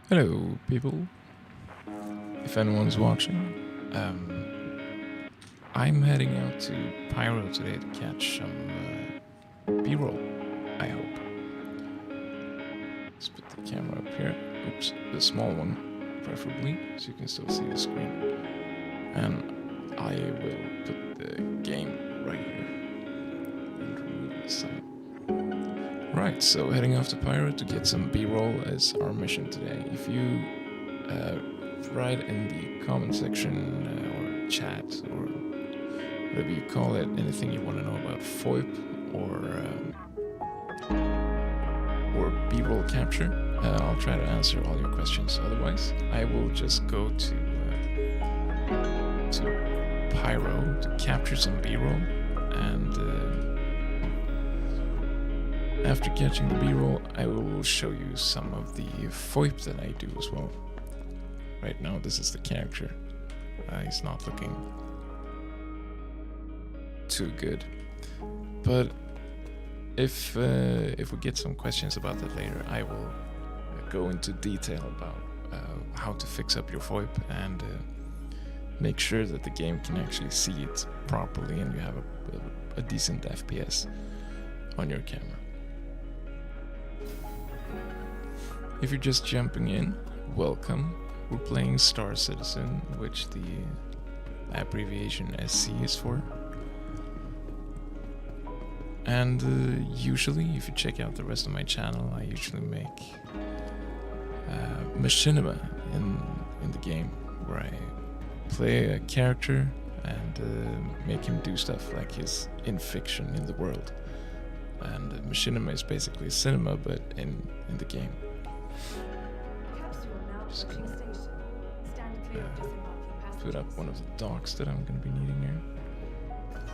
Hello, people. If anyone's watching, I'm heading out to Pyro today to catch some B-roll, I hope. Let's put the camera up here. Oops, the small one, preferably, so you can still see the screen. And I will put the game right here and remove the sign. Right, so heading off to Pyro to get some B-roll is our mission today. If you write in the comment section or chat or whatever you call it, anything you want to know about FOIP or B-roll capture, I'll try to answer all your questions. Otherwise, I will just go to Pyro to capture some B-roll, and after catching the B-roll, I will show you some of the FOIP that I do as well. Right now, this is the character. He's not looking too good, but if we get some questions about that later, I will go into detail about how to fix up your FOIP and make sure that the game can actually see it properly and you have a decent FPS on your camera. If you're just jumping in, welcome. We're playing Star Citizen, which the abbreviation SC is for. And usually, if you check out the rest of my channel, I usually make machinima in the game, where I play a character and make him do stuff like he's in fiction in the world. And machinima is basically cinema, but in the game. Just gonna put up one of the docks that I'm gonna be needing here.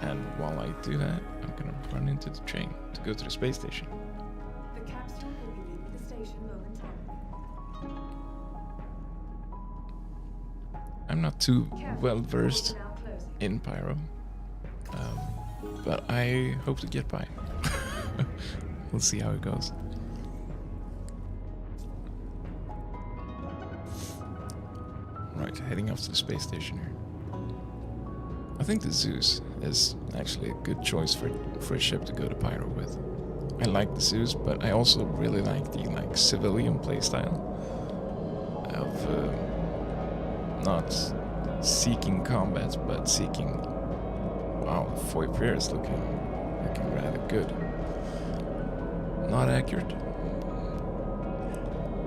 And while I do that, I'm gonna run into the train to go to the space station. The capsule will be leaving the station momentarily. I'm not too well versed in Pyro, but I hope to get by. We'll see how it goes. Right, heading off to the space station here. I think the Zeus is actually a good choice for a ship to go to Pyro with. I like the Zeus, but I also really like the civilian playstyle of not seeking combat, but seeking. Wow, FOIP here is looking rather good. Not accurate.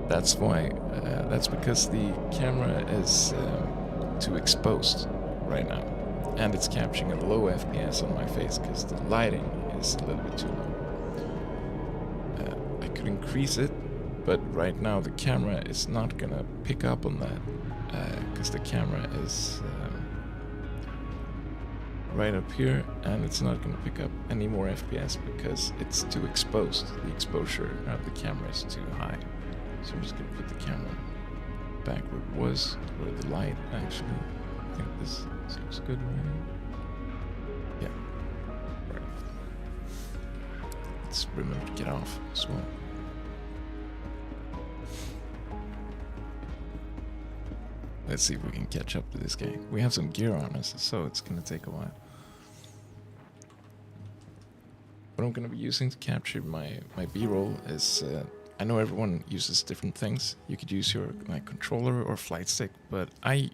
That's why. That's because the camera is too exposed right now, and it's capturing a low FPS on my face because the lighting is a little bit too low. I could increase it, but right now the camera is not gonna pick up on that because the camera is right up here, and it's not gonna pick up any more FPS because it's too exposed. The exposure of the camera is too high. So I'm just gonna put the camera back where it was, where the light actually. I think this looks good right now. Yeah. Right. Let's remember to get off as well. Let's see if we can catch up to this guy. We have some gear on us, so it's gonna take a while. What I'm gonna be using to capture my B-roll is. I know everyone uses different things. You could use your controller or flight stick, but I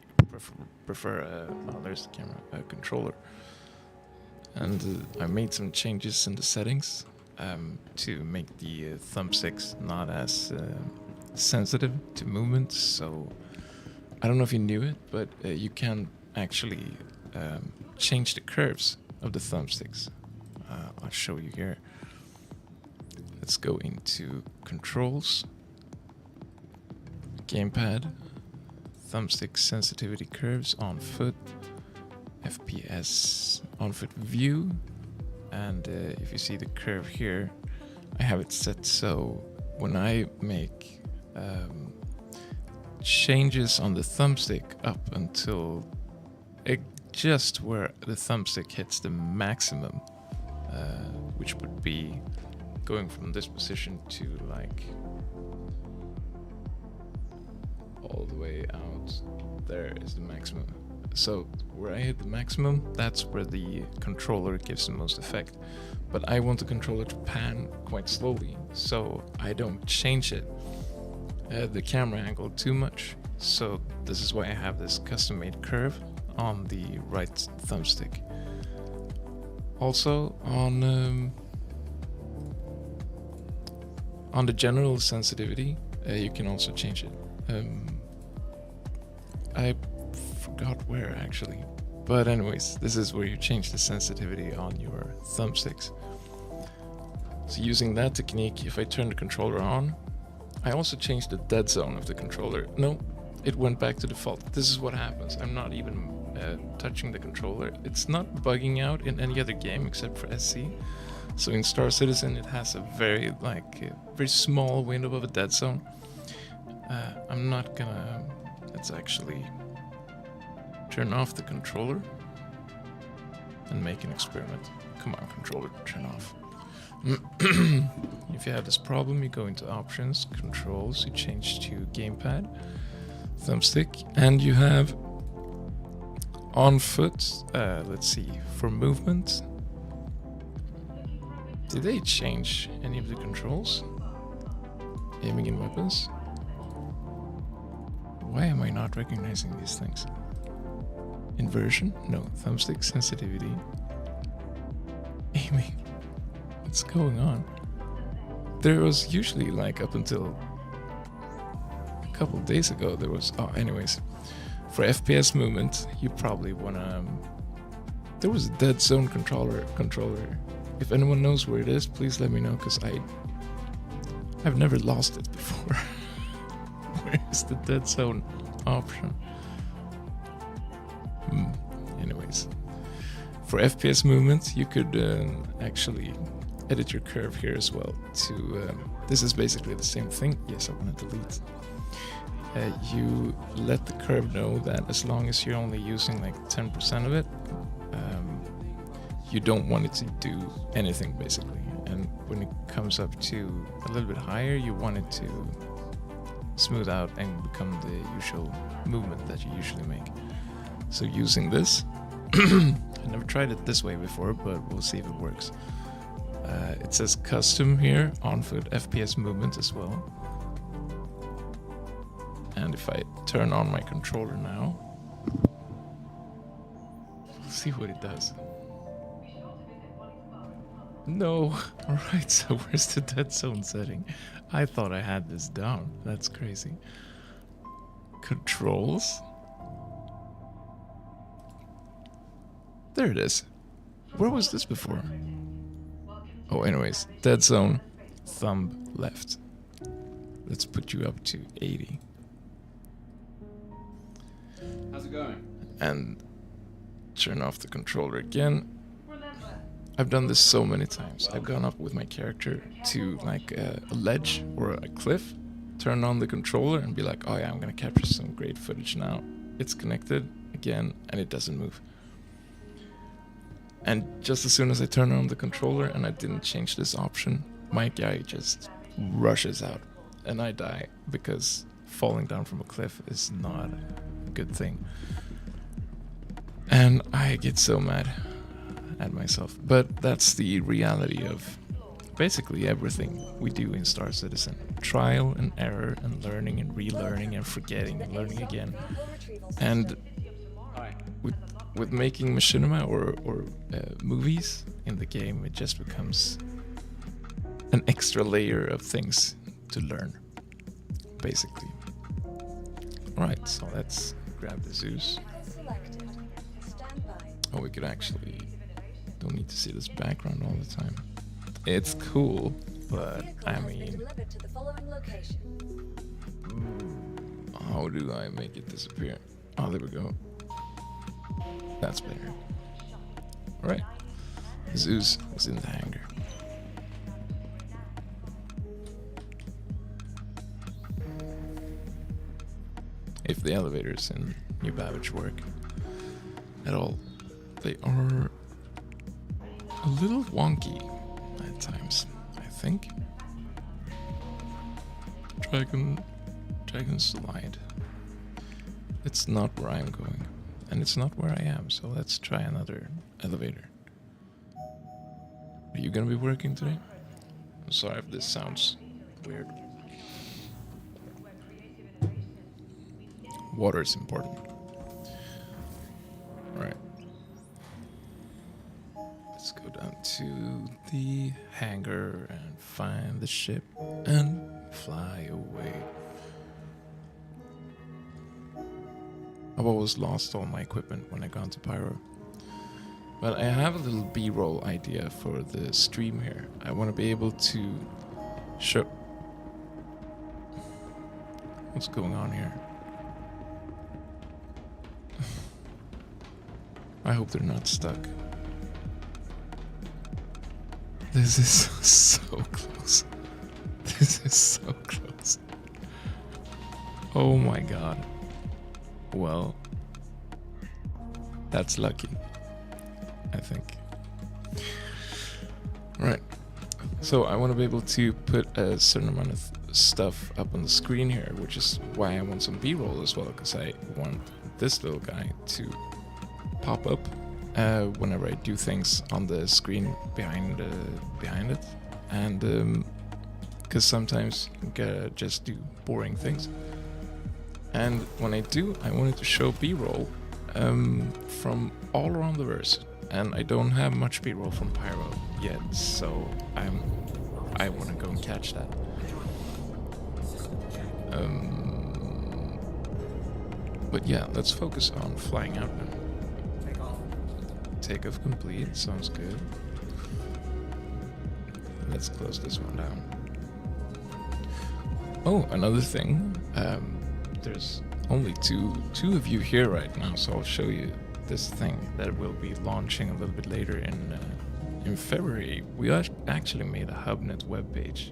prefer there's the camera, a controller. And I made some changes in the settings to make the thumbsticks not as sensitive to movement. So I don't know if you knew it, but you can actually change the curves of the thumbsticks. I'll show you here. Let's go into controls, gamepad, thumbstick sensitivity curves on foot, FPS on foot view, and if you see the curve here, I have it set so when I make changes on the thumbstick up until just where the thumbstick hits the maximum, which would be going from this position to all the way out there is the maximum. So where I hit the maximum, that's where the controller gives the most effect. But I want the controller to pan quite slowly, so I don't change it the camera angle too much. So this is why I have this custom-made curve on the right thumbstick. Also on on the general sensitivity, you can also change it. I forgot where actually, but anyways, this is where you change the sensitivity on your thumbsticks. So using that technique, if I turn the controller on, I also changed the dead zone of the controller. No, it went back to default. This is what happens. I'm not even touching the controller. It's not bugging out in any other game except for SC. So in Star Citizen, it has a very small window of a dead zone. I'm not gonna. Let's actually turn off the controller and make an experiment. Come on, controller, turn off. If you have this problem, you go into options, controls, you change to gamepad, thumbstick, and you have on foot. Let's see, for movement. Did they change any of the controls? Aiming and weapons? Why am I not recognizing these things? Inversion? No. Thumbstick sensitivity. Aiming. What's going on? There was usually, like, up until a couple days ago, there was... Oh, anyways. For FPS movement, you probably wanna... there was a dead zone controller. If anyone knows where it is, please let me know, because I've never lost it before. Where is the dead zone option? Anyways, for FPS movement, you could actually edit your curve here as well. This is basically the same thing. Yes, I want to delete. You let the curve know that as long as you're only using like 10% of it, you don't want it to do anything basically. And when it comes up to a little bit higher, you want it to smooth out and become the usual movement that you usually make. So using this, I never tried it this way before, but we'll see if it works. It says custom here, on foot FPS movement as well. And if I turn on my controller now, we'll see what it does. No. Alright, so where's the dead zone setting? I thought I had this down. That's crazy. Controls? There it is. Where was this before? Oh, anyways. Dead zone. Thumb left. Let's put you up to 80. How's it going? And turn off the controller again. I've done this so many times. I've gone up with my character to like a ledge or a cliff, turn on the controller and be like, oh yeah, I'm gonna capture some great footage now. It's connected again and it doesn't move. And just as soon as I turn on the controller and I didn't change this option, my guy just rushes out and I die because falling down from a cliff is not a good thing. And I get so mad at myself. But that's the reality of basically everything we do in Star Citizen. Trial and error and learning and relearning and forgetting and learning again. And with making machinima or movies in the game, it just becomes an extra layer of things to learn, basically. Alright, so let's grab the Zeus. Oh, we could actually... don't need to see this background all the time. It's cool, but I mean... how do I make it disappear? Oh, there we go. That's better. Alright. Zeus is in the hangar. If the elevators in New Babbage work at all, they are a little wonky at times, I think. Dragon slide. It's not where I'm going, and it's not where I am, so let's try another elevator. Are you gonna be working today? I'm sorry if this sounds weird. Water is important. Alright. Let's Let's go down to the hangar and find the ship and fly away. I've always lost all my equipment when I got to Pyro. But I have a little B-roll idea for the stream here. I want to be able to show... What's going on here? I hope they're not stuck. This is so close. This is so close. Oh my god. Well, that's lucky, I think. Right. So I want to be able to put a certain amount of stuff up on the screen here, which is why I want some B-roll as well, because I want this little guy to pop up whenever I do things on the screen behind it, and because sometimes you gotta just do boring things. And when I do, I wanted to show B-roll from all around the verse, and I don't have much B-roll from Pyro yet, so I want to go and catch that. But yeah, let's focus on flying out now. Takeoff complete, sounds good. Let's close this one down. Oh, another thing. There's only two of you here right now, so I'll show you this thing that will be launching a little bit later in February. We actually made a HubNet webpage.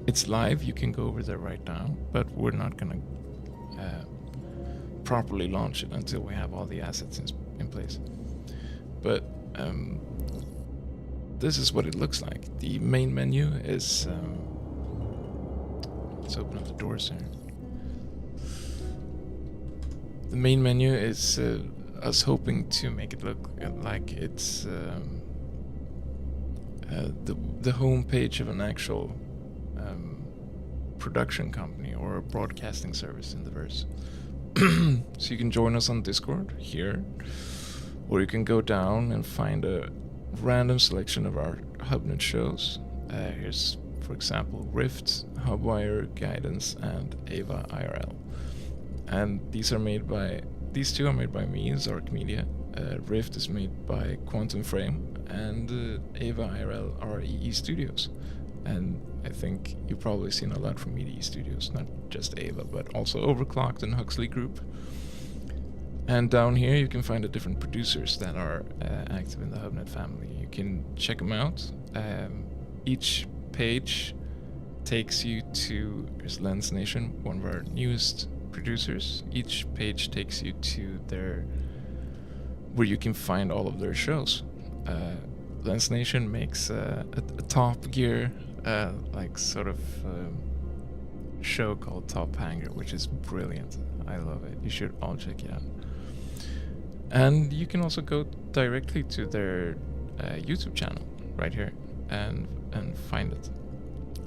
It's live, you can go over there right now, but we're not gonna properly launch it until we have all the assets in place. But this is what it looks like. The main menu is let's open up the doors here. The main menu is us hoping to make it look like it's the home page of an actual production company or a broadcasting service in the verse. So you can join us on Discord here, or you can go down and find a random selection of our HubNet shows. Here's, for example, Rift, Hubwire, Guidance, and Ava IRL. And these two are made by me, Zark Media. Rift is made by Quantum Frame, and Ava IRL are EE Studios. And I think you've probably seen a lot from EE Studios, not just Ava, but also Overclocked and Huxley Group. And down here you can find the different producers that are active in the HubNet family. You can check them out. Each page takes you to, here's Lens Nation, one of our newest producers. Each page takes you to where you can find all of their shows. Lens Nation makes a Top Gear sort of show called Top Hanger, which is brilliant. I love it. You should all check it out. And you can also go directly to their YouTube channel right here and find it.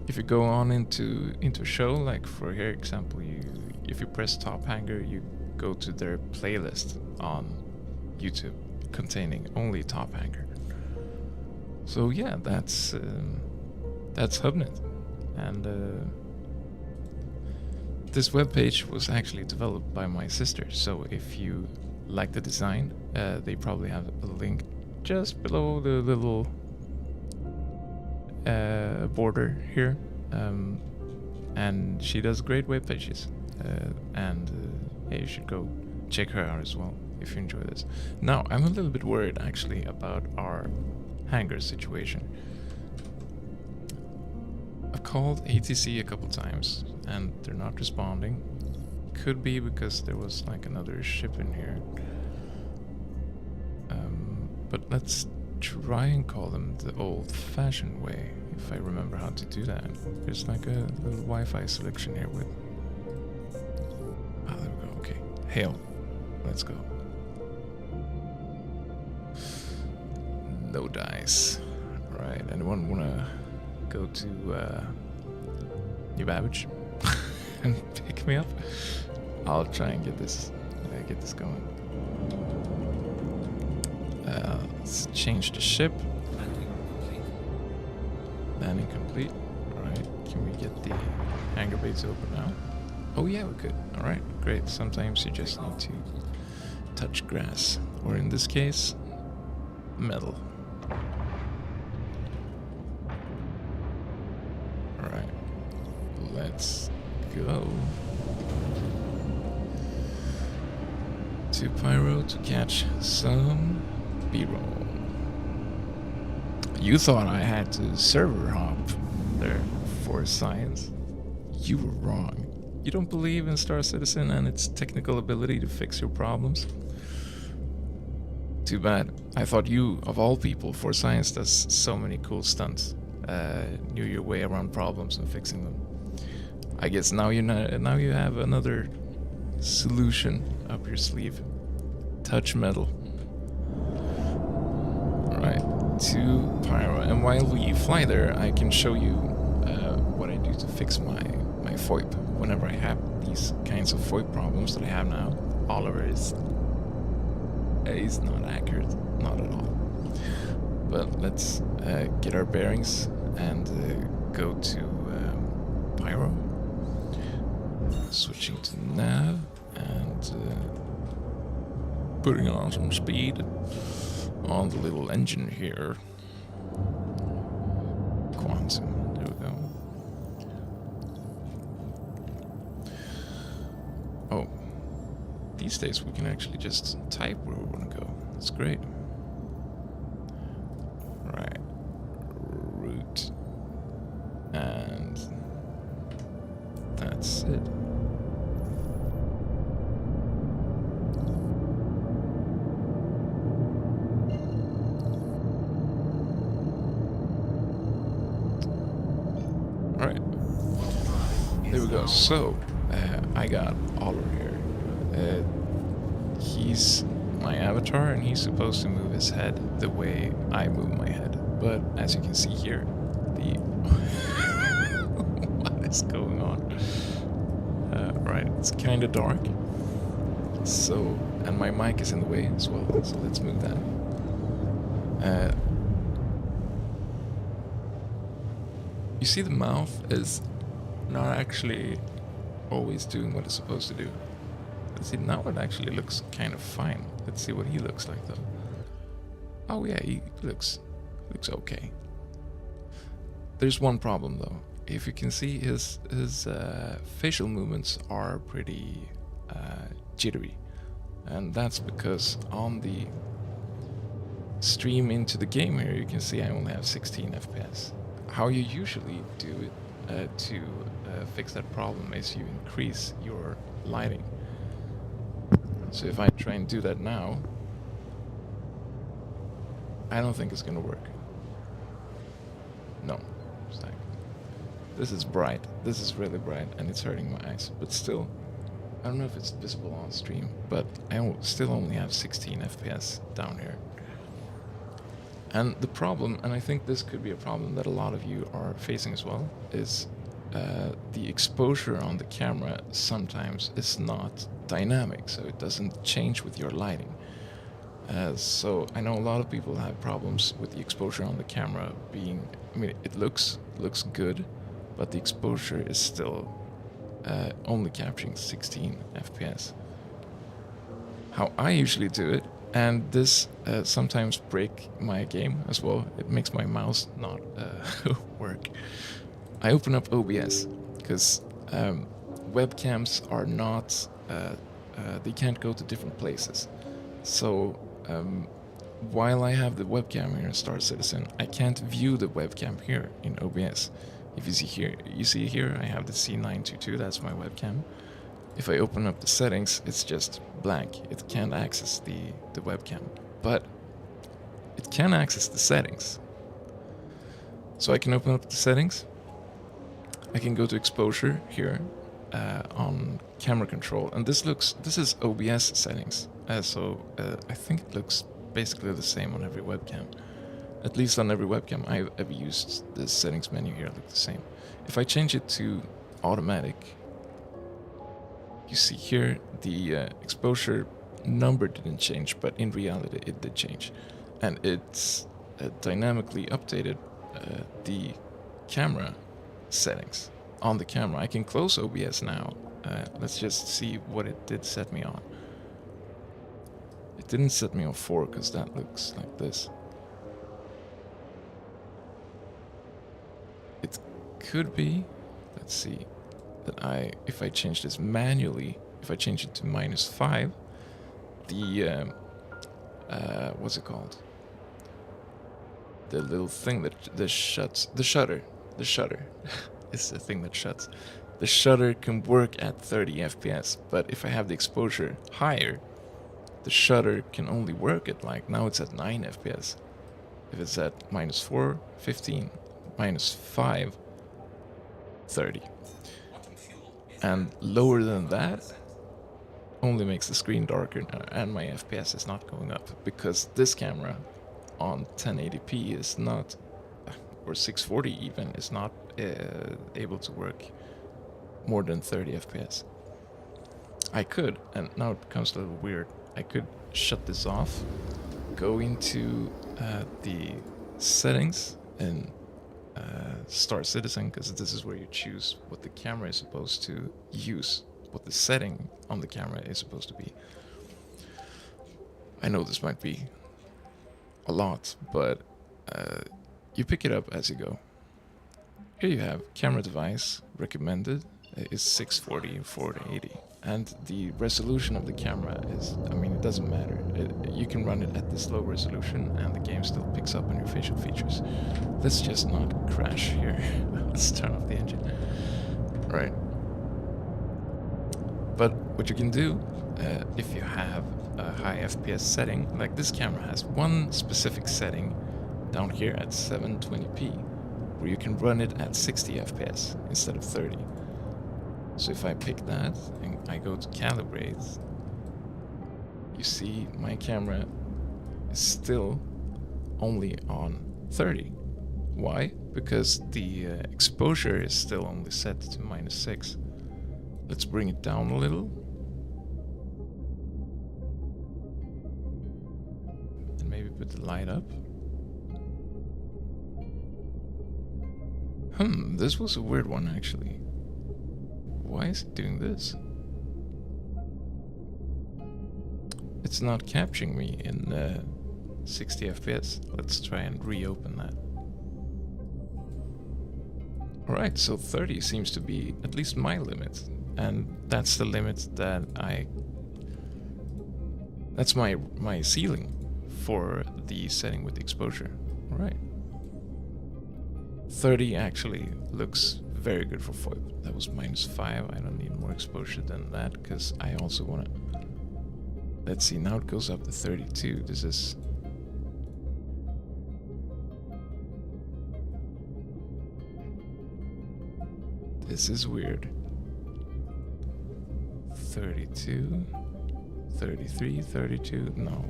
If you go on into a show, like for here example, if you press Top Hanger, you go to their playlist on YouTube containing only Top Hanger. So yeah, that's HubNet, and this webpage was actually developed by my sister. So if you like the design, they probably have a link just below the little border here, and she does great web pages, and yeah, you should go check her out as well if you enjoy this. Now, I'm a little bit worried actually about our hangar situation. I've called ATC a couple times and they're not responding. Could be because there was like another ship in here. But let's try and call them the old-fashioned way, if I remember how to do that. There's like a little Wi-Fi selection here with... Ah, there we go, okay. Hail. Let's go. No dice. Right, anyone wanna go to New Babbage and pick me up? I'll try and get this going. Let's change the ship. Landing complete. Alright, can we get the hangar bays open now? Oh yeah, we could. Alright, great. Sometimes you just need to touch grass. Or in this case, metal. Alright, let's go to Pyro to catch some B-roll. You thought I had to server hop there for science. You were wrong. You don't believe in Star Citizen and its technical ability to fix your problems? Too bad. I thought you, of all people, for science does so many cool stunts. Knew your way around problems and fixing them. I guess now now you have another solution up your sleeve. Touch metal. Alright, to Pyro. And while we fly there, I can show you what I do to fix my FOIP. Whenever I have these kinds of FOIP problems that I have now, Oliver is not accurate, not at all. But let's get our bearings and go to Pyro. Switching to nav and putting on some speed on the little engine here. Quantum, there we go. Oh, these days we can actually just type where we want to go. That's great. Right, route, and that's it. Alright, there we go. So, I got Oliver here. He's my avatar and he's supposed to move his head the way I move my head. But as you can see here, the... what is going on? Right, it's kind of dark. So, and my mic is in the way as well, so let's move that. You see the mouth is not actually always doing what it's supposed to do. Let's see, now it actually looks kind of fine. Let's see what he looks like though. Oh yeah, he looks okay. There's one problem though. If you can see, his facial movements are pretty jittery, and that's because on the stream into the game here, you can see I only have 16 FPS. How you usually do it to fix that problem is you increase your lighting. So if I try and do that now, I don't think it's gonna work. No, it's like, this is bright, this is really bright, and it's hurting my eyes. But still, I don't know if it's visible on stream, but I still only have 16 FPS down here. And the problem, and I think this could be a problem that a lot of you are facing as well, is the exposure on the camera sometimes is not dynamic, so it doesn't change with your lighting. So I know a lot of people have problems with the exposure on the camera being, I mean, it looks good, but the exposure is still only capturing 16 FPS. How I usually do it, and this sometimes break my game as well, it makes my mouse not work. I open up OBS, because webcams are not, they can't go to different places. So while I have the webcam here in Star Citizen, I can't view the webcam here in OBS. If you see here, I have the C922, that's my webcam. If I open up the settings, it's just blank. It can't access the webcam, but it can access the settings. So I can open up the settings. I can go to exposure here on camera control, and this is OBS settings. So I think it looks basically the same on every webcam. At least on every webcam I've ever used, the settings menu here look the same. If I change it to automatic, you see here the exposure number didn't change, but in reality it did change. and it's dynamically updated the camera settings on the camera. I can close OBS now. Let's just see what it did set me on. It didn't set me on 4 because that looks like this. It could be, let's see, that if I change this manually, if I change it to -5, the what's it called? The little thing that shuts, the shutter is the thing that shuts. The shutter can work at 30 FPS, but if I have the exposure higher, the shutter can only work at, like, now it's at 9 FPS. If it's at -4, 15, -5, 30. And lower than that only makes the screen darker, and my FPS is not going up, because this camera on 1080p is not, or 640 even, is not able to work more than 30 FPS. I could, and now it becomes a little weird, I could shut this off, go into the settings and Star Citizen, because this is where you choose what the camera is supposed to use, what the setting on the camera is supposed to be. I know this might be a lot, but you pick it up as you go. Here you have camera device recommended is 640 and 480, and the resolution of the camera is, I mean, it doesn't matter. You can run it at this low resolution and the game still picks up on your facial features. Let's just not crash here. Let's turn off the engine. Right. But what you can do, if you have a high FPS setting, like this camera has one specific setting down here at 720p, where you can run it at 60 FPS instead of 30. So if I pick that and I go to calibrate, you see my camera is still only on 30. Why? Because the exposure is still only set to -6. Let's bring it down a little. And maybe put the light up. This was a weird one actually. Why is it doing this? It's not capturing me in 60 FPS. Let's try and reopen that. Alright, so 30 seems to be at least my limit. And that's the limit that that's my ceiling for the setting with the exposure. Alright. 30 actually looks very good for FOIP. That was -5. I don't need more exposure than that, because I also want to... Let's see, now it goes up to 32. This is... This is weird. 32, 33, 32. No,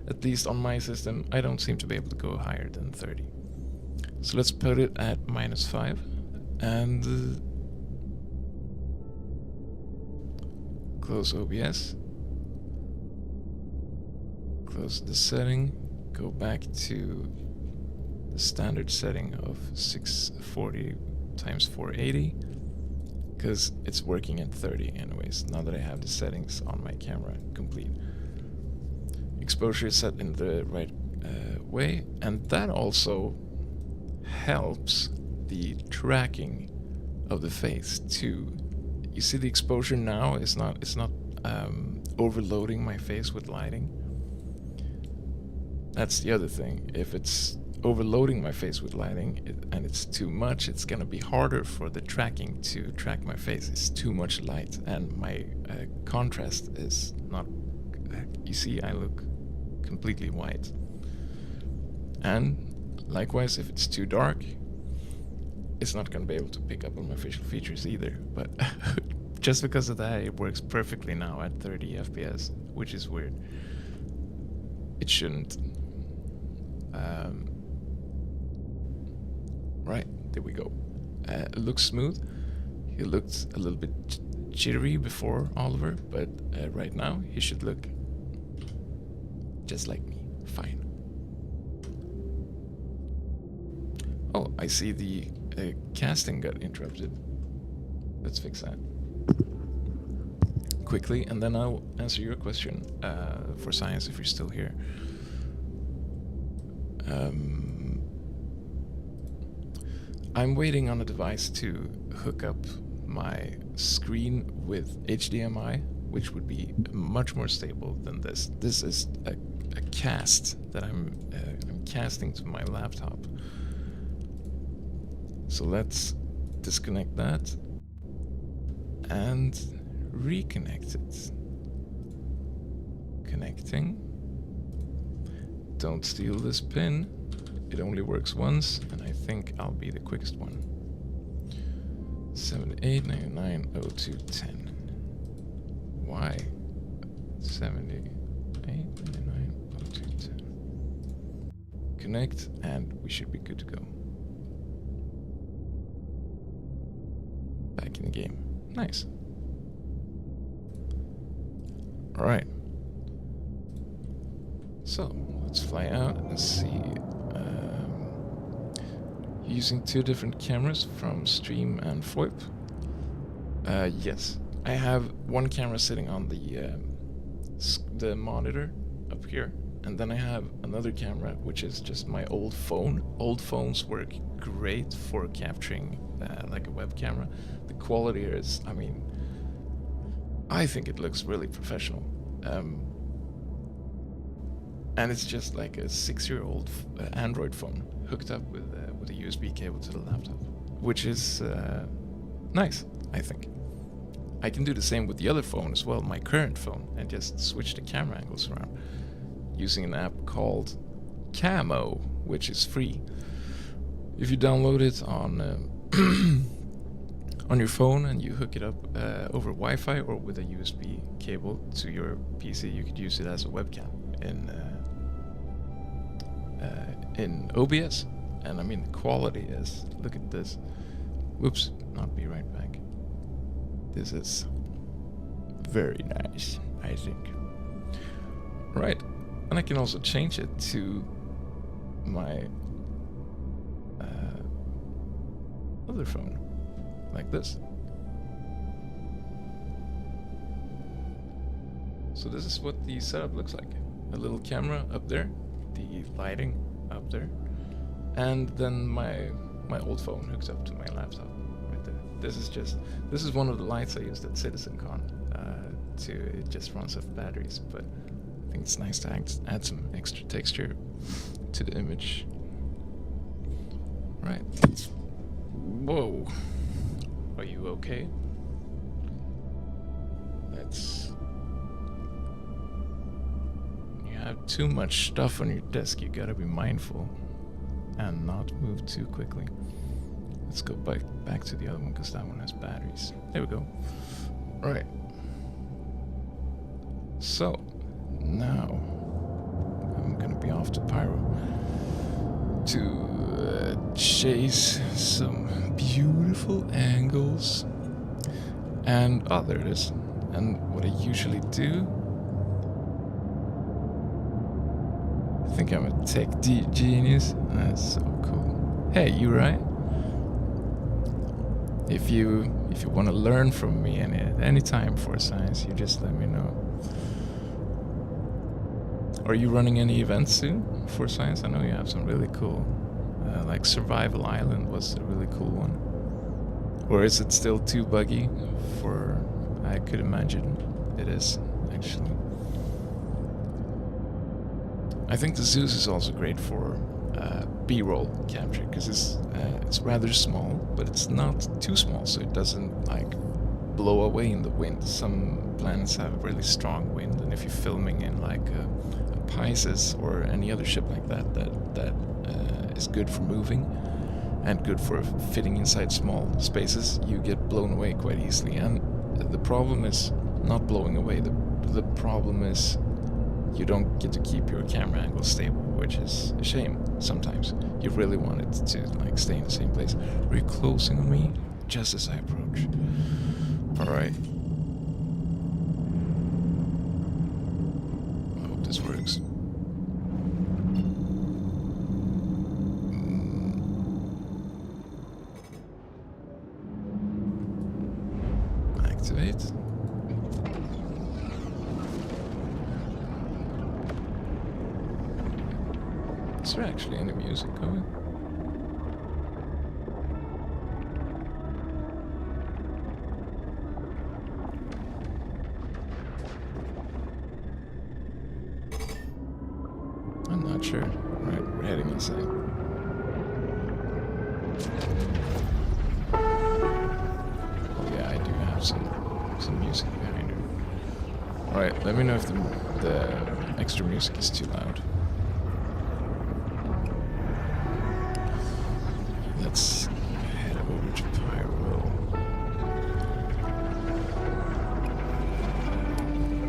at least on my system, I don't seem to be able to go higher than 30. So let's put it at -5 and close OBS. Close the setting, go back to the standard setting of 640 times 480, because it's working at 30 anyways, now that I have the settings on my camera complete. Exposure is set in the right way, and that also helps the tracking of the face too. You see the exposure now is not overloading my face with lighting. That's the other thing. If it's overloading my face with lighting and it's too much, it's gonna be harder for the tracking to track my face. It's too much light, and my contrast is not... You see, I look completely white. And likewise, if it's too dark, it's not gonna be able to pick up on my facial features either. But just because of that, it works perfectly now at 30 FPS, which is weird. It shouldn't. Right, there we go. It looks smooth. He looked a little bit jittery before, Oliver, but right now he should look just like me, fine. Oh, I see the casting got interrupted. Let's fix that quickly, and then I'll answer your question for science if you're still here. I'm waiting on a device to hook up my screen with HDMI, which would be much more stable than this. This is a cast that I'm casting to my laptop. So let's disconnect that and reconnect it. Connecting. Don't steal this pin. It only works once, and I think I'll be the quickest one. 78990210. Why? 78990210. Connect, and we should be good to go. Back in the game. Nice. Alright. So, let's fly out and see. Using two different cameras from Stream and FOIP. Yes. I have one camera sitting on the monitor up here, and then I have another camera which is just my old phone. Old phones work great for capturing like a web camera. The quality is, I mean, I think it looks really professional. And it's just like a 6-year-old Android phone hooked up with a USB cable to the laptop, which is nice, I think. I can do the same with the other phone as well, my current phone, and just switch the camera angles around using an app called Camo, which is free. If you download it on on your phone and you hook it up over Wi-Fi or with a USB cable to your PC, you could use it as a webcam in OBS. And I mean, the quality is, look at this. Whoops, not be right back. This is very nice, I think. Right, and I can also change it to my other phone, like this. So this is what the setup looks like. A little camera up there, the lighting up there, and then my old phone hooks up to my laptop right there. This is one of the lights I used at CitizenCon. It just runs off batteries, but I think it's nice to add some extra texture to the image. Right. Whoa. Are you okay? You have too much stuff on your desk. You gotta be mindful and not move too quickly. Let's go back to the other one, because that one has batteries. There we go. Right. So, now I'm gonna be off to Pyro to chase some beautiful angles. And, oh, there it is. And what I usually do, I think I'm a tech genius. That's so cool. Hey, you right? If you want to learn from me any time for science, you just let me know. Are you running any events soon for science? I know you have some really cool, like Survival Island was a really cool one. Or is it still too buggy for? I could imagine it is, actually. I think the Zeus is also great for B-roll capture, because it's rather small, but it's not too small, so it doesn't like blow away in the wind. Some planets have really strong wind, and if you're filming in like a Pisces or any other ship like that is good for moving and good for fitting inside small spaces, you get blown away quite easily. And the problem is not blowing away. The problem is you don't get to keep your camera angle stable, which is a shame sometimes. You really want it to like stay in the same place. Are you closing on me just as I approach? Alright. I hope this works. Activate. Is there actually any music going? I'm not sure. Right, we're heading inside. Oh yeah, I do have some music behind her. Alright, let me know if the extra music is too loud. Let's head over to Pyro.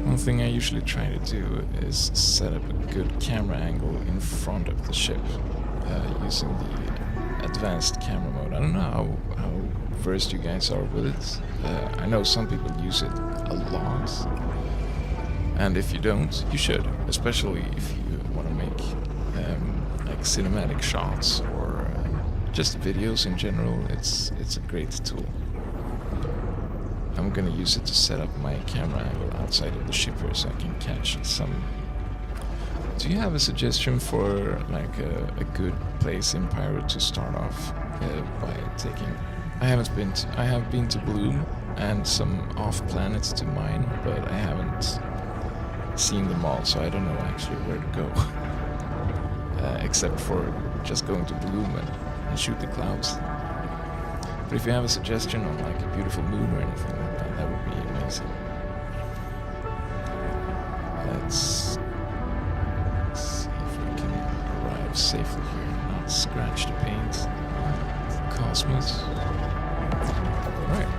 One thing I usually try to do is set up a good camera angle in front of the ship using the advanced camera mode. I don't know how versed you guys are with it. I know some people use it a lot, and if you don't, you should, especially if you want to make like cinematic shots or just videos in general. It's a great tool. I'm gonna use it to set up my camera angle outside of the ship here so I can catch some. Do you have a suggestion for like a good place in Pyro to start off by taking? I have been to Bloom and some off planets to mine, but I haven't seen them all, so I don't know actually where to go. Except for just going to Bloom and shoot the clouds. But if you have a suggestion on like a beautiful moon or anything like that, that would be amazing. Let's see if we can arrive safely here and not scratch the paint. Cosmos. Right.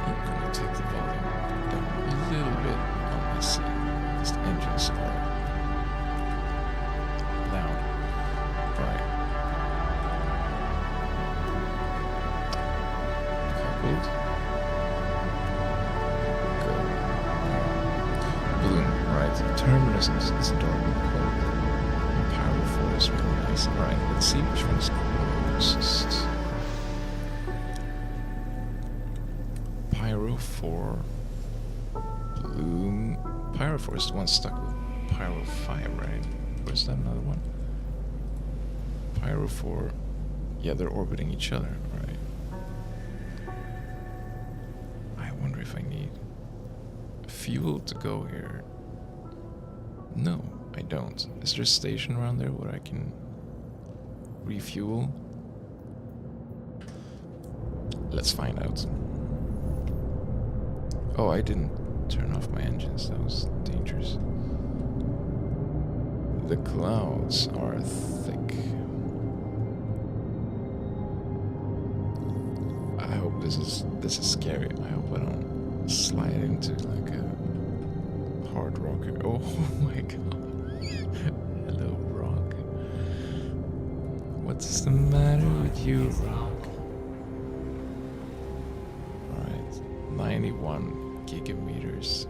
I'm gonna take the volume down a little bit on my seat. Because the engines are loud. Right. Coupled. Go. Bloom. Right. Terminus is dark and cold. And Pyro 4 is really nice. Alright, let's see which one is closest. Pyro 4. Bloom. Pyro 4 is the one stuck with Pyro 5, right? Or is that another one? Pyro 4. Yeah, they're orbiting each other, right? I wonder if I need fuel to go here. No, I don't. Is there a station around there where I can refuel? Let's find out. Oh, I didn't turn off my engines. That was dangerous. The clouds are thick. I hope this is scary. I hope I don't slide into like a hard rocker. Oh my god. Hello, rock. What's the matter with you, rock? Alright, 91 gigameters.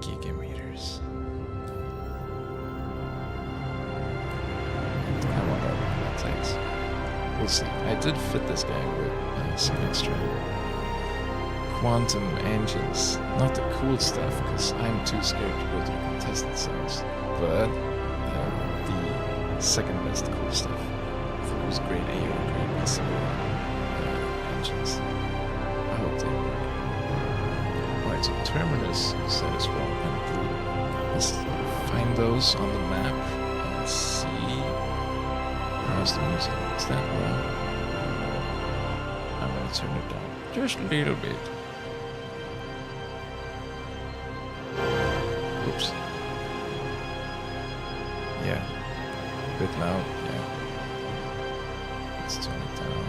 Gigameters. I wonder how long that takes. We'll see. I did fit this guy with some extra quantum engines. Not the cool stuff, because I'm too scared to go to the contested zones. But the second best cool stuff. I think it was grade A or grade B engines. I hope they work. Alright, so Terminus set as well and Blue. Let's find those on the map and see. How's the music? Is that loud? I'm gonna turn it down just a little bit. Oops. Yeah. A bit loud, yeah. Let's turn it down.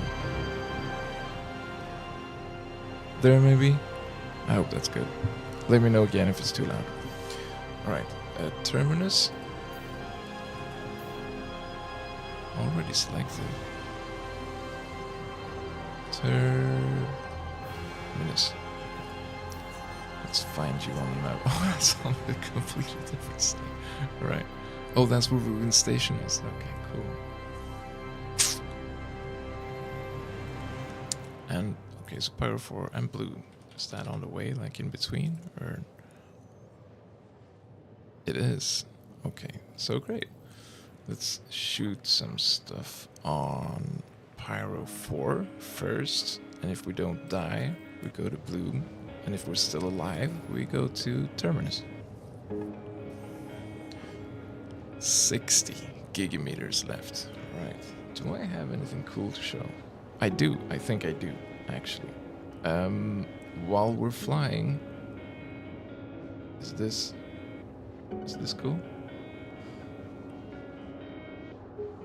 There maybe? I hope that's good. Let me know again if it's too loud. Alright, Terminus. Already selected. Terminus. Let's find you on the map. Oh, that's on a completely different state. Right. Oh, that's where Ruin Station is. Okay, cool. And okay, so Pyro 4 and blue. Is that on the way, like in between, or it is? Okay, so great. Let's shoot some stuff on Pyro 4 first, and if we don't die, we go to blue, and if we're still alive, we go to Terminus. 60 gigameters left. Right. Do I have anything cool to show? I do. I think I do, actually. While we're flying, is this cool?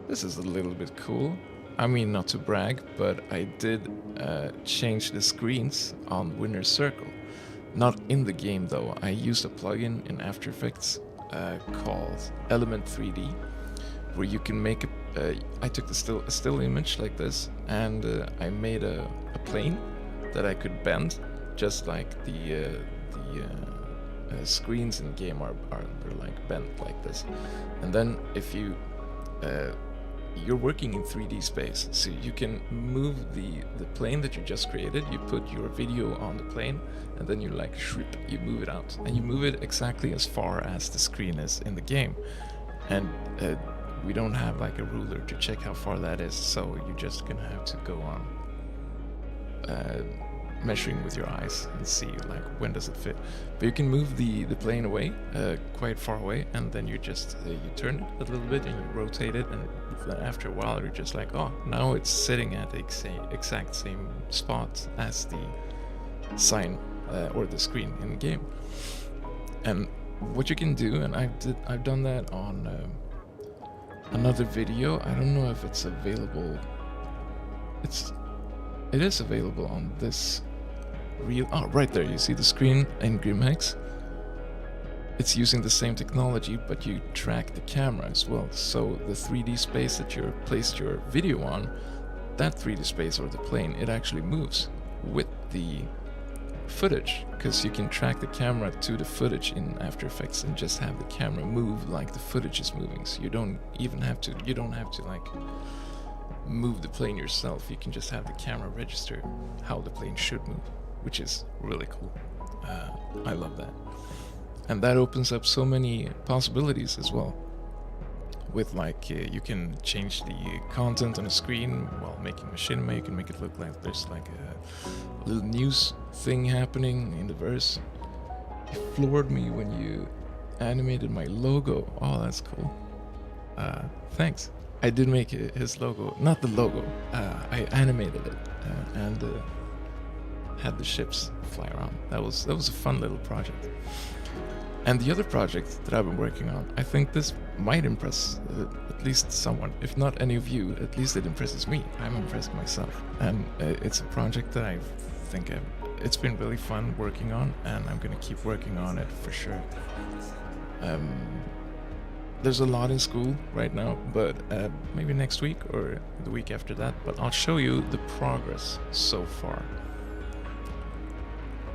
This is a little bit cool. I mean, not to brag, but I did change the screens on Winner's Circle. Not in the game though. I used a plugin in After Effects called Element 3D, where you can make I took a still image like this, and I made a plane that I could bend, just like the screens in the game are they're like bent like this. And then if you you're working in 3D space, so you can move the plane that you just created. You put your video on the plane, and then you like you move it out, and you move it exactly as far as the screen is in the game. And we don't have like a ruler to check how far that is, so you're just gonna have to go on measuring with your eyes and see like when does it fit. But you can move the plane away, quite far away, and then you just you turn it a little bit and you rotate it, and then after a while you're just like, oh, now it's sitting at the exact same spot as the sign or the screen in the game. And what you can do, and I've done that on another video. I don't know if it's available. It is available on this reel. Oh, right there, you see the screen in GrimHex. It's using the same technology, but you track the camera as well. So the 3D space that you placed your video on, that 3D space or the plane, it actually moves with the footage, because you can track the camera to the footage in After Effects and just have the camera move like the footage is moving. So you don't have to like move the plane yourself. You can just have the camera register how the plane should move, which is really cool. I love that. And that opens up so many possibilities as well. With like, you can change the content on the screen while making machinima. You can make it look like there's like a little news thing happening in the verse. You floored me when you animated my logo. Oh, that's cool. Thanks. I did make his logo, not the logo. I animated it and had the ships fly around. That was a fun little project. And the other project that I've been working on, I think this might impress at least someone. If not any of you, at least it impresses me. I'm impressed myself. And it's a project that I think it's been really fun working on, and I'm gonna keep working on it for sure. There's a lot in school right now, but maybe next week or the week after that. But I'll show you the progress so far.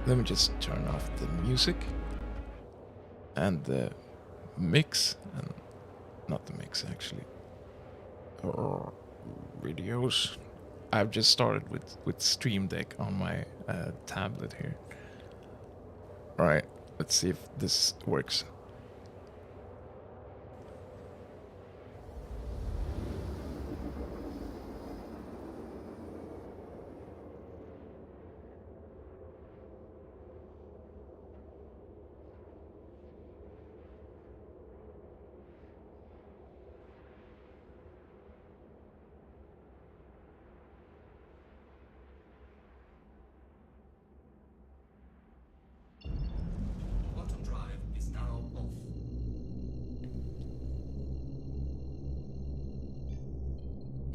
Let me just turn off the music and the mix, and not the mix actually. Videos. I've just started with Stream Deck on my tablet here. All right, let's see if this works.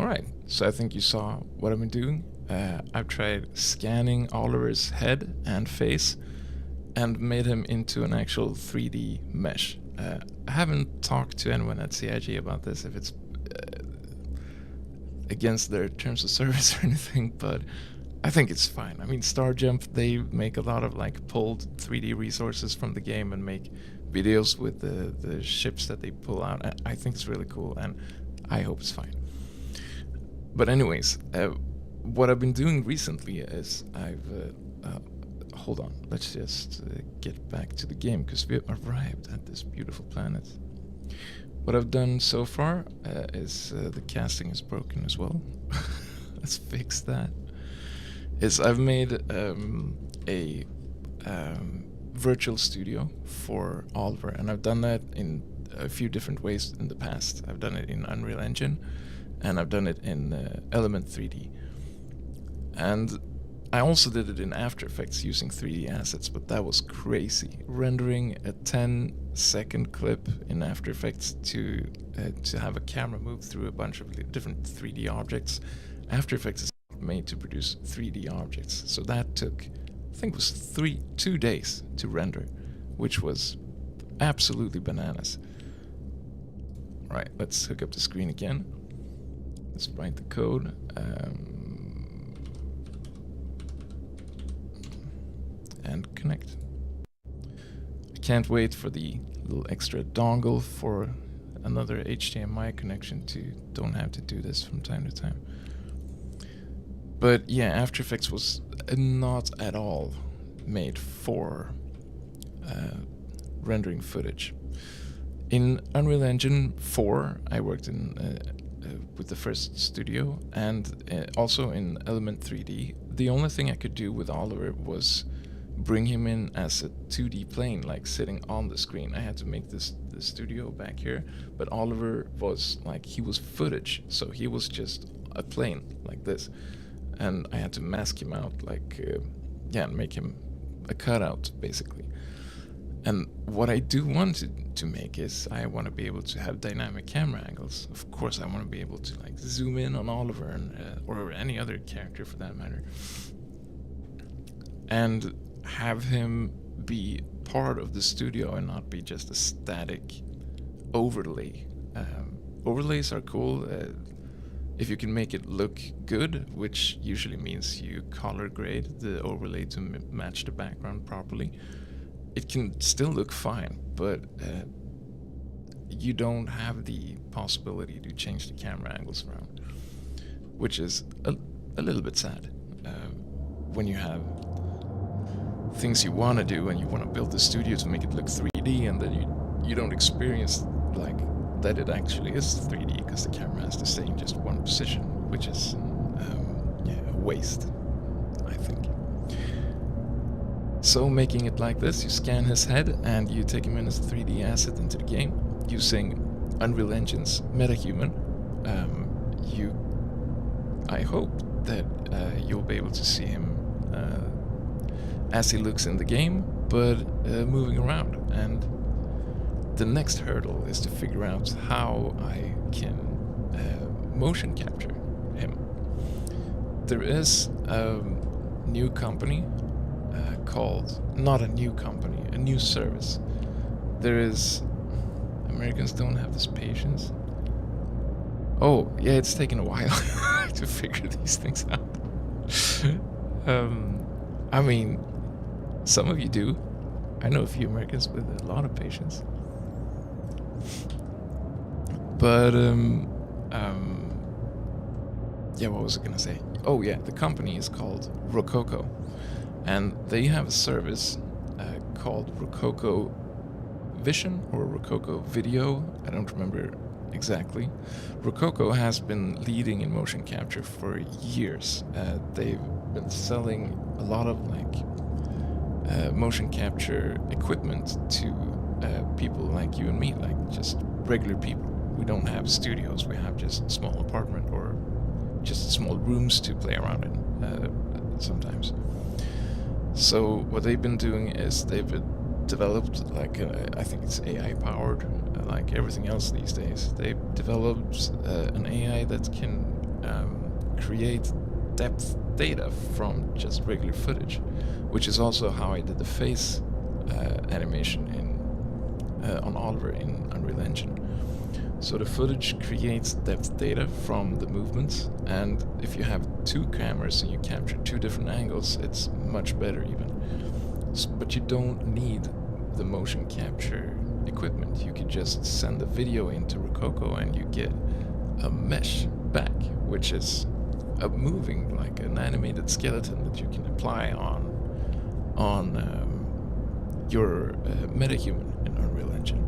Alright, so I think you saw what I've been doing. I've tried scanning Oliver's head and face and made him into an actual 3D mesh. I haven't talked to anyone at CIG about this, if it's against their terms of service or anything, but I think it's fine. I mean, Starjump, they make a lot of like pulled 3D resources from the game and make videos with the ships that they pull out. I think it's really cool, and I hope it's fine. But anyways, what I've been doing recently is hold on, let's just get back to the game because we arrived at this beautiful planet. What I've done so far is the casting is broken as well. Let's fix that. Is I've made a virtual studio for Oliver, and I've done that in a few different ways in the past. I've done it in Unreal Engine, and I've done it in Element 3D. And I also did it in After Effects using 3D assets, but that was crazy. Rendering a 10-second clip in After Effects to have a camera move through a bunch of different 3D objects. After Effects is made to produce 3D objects, so that took, I think it was 2 days to render, which was absolutely bananas. Right, let's hook up the screen again. Let's write the code. And connect. I can't wait for the little extra dongle for another HDMI connection to don't have to do this from time to time. But yeah, After Effects was not at all made for rendering footage. In Unreal Engine 4, I worked with the first studio, and also in Element 3D. The only thing I could do with Oliver was bring him in as a 2D plane, like sitting on the screen. I had to make the studio back here, but Oliver was like, he was footage, so he was just a plane like this, and I had to mask him out, like make him a cutout basically. And what I do want to make is I want to be able to have dynamic camera angles. Of course, I want to be able to like zoom in on Oliver and or any other character for that matter, and have him be part of the studio and not be just a static overlay. Overlays are cool if you can make it look good, which usually means you color grade the overlay to match the background properly. It can still look fine, but you don't have the possibility to change the camera angles around, which is a little bit sad when you have things you want to do and you want to build the studio to make it look 3D, and then you don't experience like that it actually is 3D because the camera has to stay in just one position, which is a waste, I think. So making it like this, you scan his head and you take him in as a 3D asset into the game using Unreal Engine's MetaHuman. I hope that you'll be able to see him as he looks in the game, but moving around. And the next hurdle is to figure out how I can motion capture him. There is a new company called, not a new company, a new service. There is, Americans don't have this patience. Oh, yeah, it's taken a while to figure these things out. I mean, some of you do. I know a few Americans with a lot of patience. But, yeah, what was I gonna say? Oh, yeah, the company is called Rococo. And they have a service called Rococo Vision or Rococo Video. I don't remember exactly. Rococo has been leading in motion capture for years. They've been selling a lot of like motion capture equipment to people like you and me, like just regular people. We don't have studios. We have just a small apartment or just small rooms to play around in sometimes. So what they've been doing is they've developed like I think it's AI powered, like everything else these days. They've developed an AI that can create depth data from just regular footage, which is also how I did the face animation on Oliver in Unreal Engine. So the footage creates depth data from the movements, and if you have two cameras and you capture two different angles, it's much better even. But you don't need the motion capture equipment. You could just send the video into Rococo and you get a mesh back, which is a moving, like an animated skeleton that you can apply on your metahuman in Unreal Engine.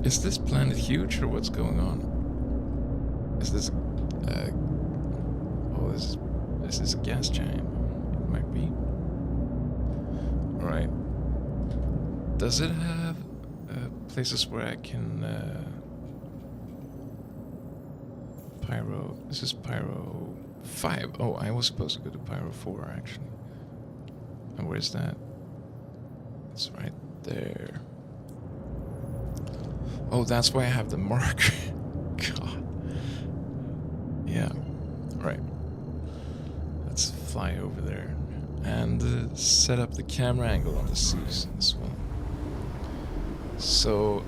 Is this planet huge or what's going on? Is this is this a gas giant? It might be. Alright. Does it have places where I can Pyro. This is Pyro 5. Oh, I was supposed to go to Pyro 4 actually. And where's that? It's right there. Oh, that's why I have the marker. God. Yeah. Right. Let's fly over there and set up the camera angle on the Zeus as well. So,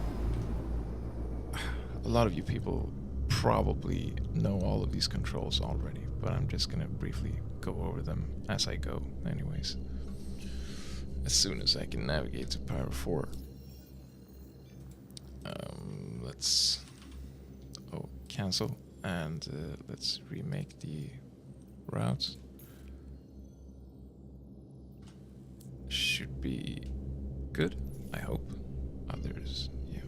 a lot of you people probably know all of these controls already, but I'm just gonna briefly go over them as I go anyways. As soon as I can navigate to Pyro 4. Let's cancel and let's remake the routes. Should be good, I hope. Others, yeah.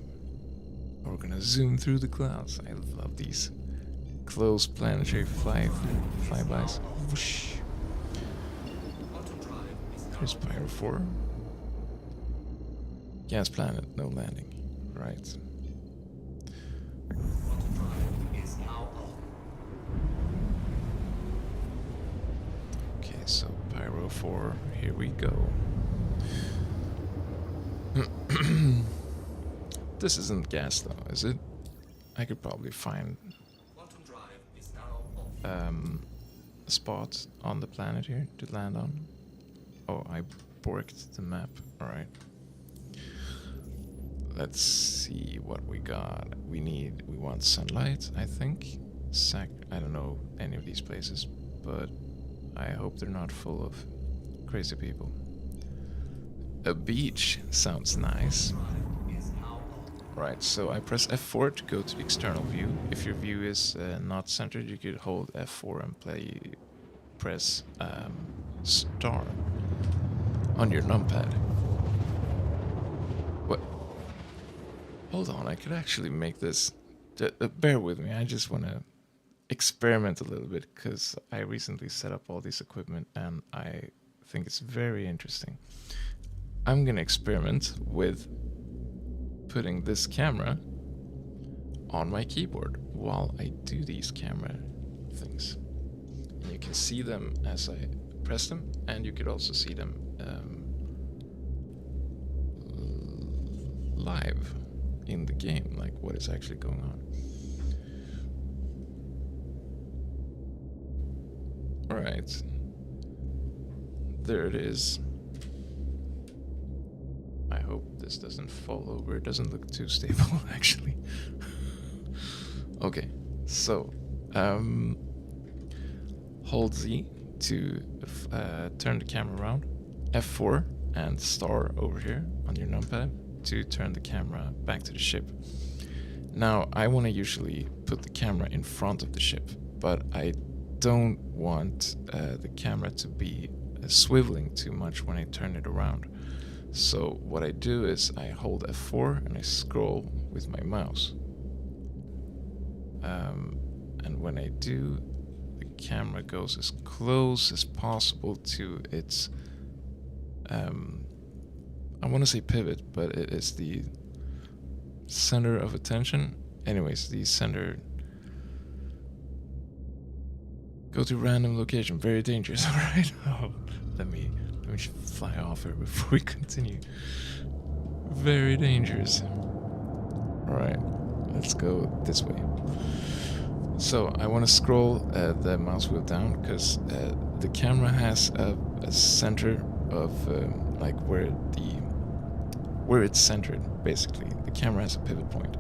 We're gonna zoom through the clouds. I love these close planetary flybys. Whoosh. Here's Pyro 4. Gas planet, no landing. Right. Okay, so Pyro 4, here we go. This isn't gas though, is it? I could probably find a spot on the planet here to land on. Oh, I borked the map. Alright. Let's see what we got. We want sunlight, I think. I don't know any of these places, but I hope they're not full of crazy people. A beach sounds nice. Right, so I press F4 to go to the external view. If your view is not centered, you could hold F4 and press star on your numpad. What? Hold on, I could actually make this. Bear with me, I just want to experiment a little bit because I recently set up all this equipment and I think it's very interesting. I'm gonna experiment with putting this camera on my keyboard while I do these camera things. And you can see them as I press them, and you could also see them live in the game, like what is actually going on. Alright. There it is. I hope this doesn't fall over. It doesn't look too stable, actually. Okay, so hold Z to turn the camera around. F4 and star over here on your numpad to turn the camera back to the ship. Now, I want to usually put the camera in front of the ship, but I don't want the camera to be swiveling too much when I turn it around. So what I do is I hold F4 and I scroll with my mouse. And when I do, the camera goes as close as possible to its, I want to say pivot, but it is the center of attention. Anyways, the center. Go to random location, very dangerous, alright? Oh, let me fly off here before we continue. Very dangerous. Alright, let's go this way. So I want to scroll the mouse wheel down because the camera has a center of like where it's centered, basically. The camera has a pivot point.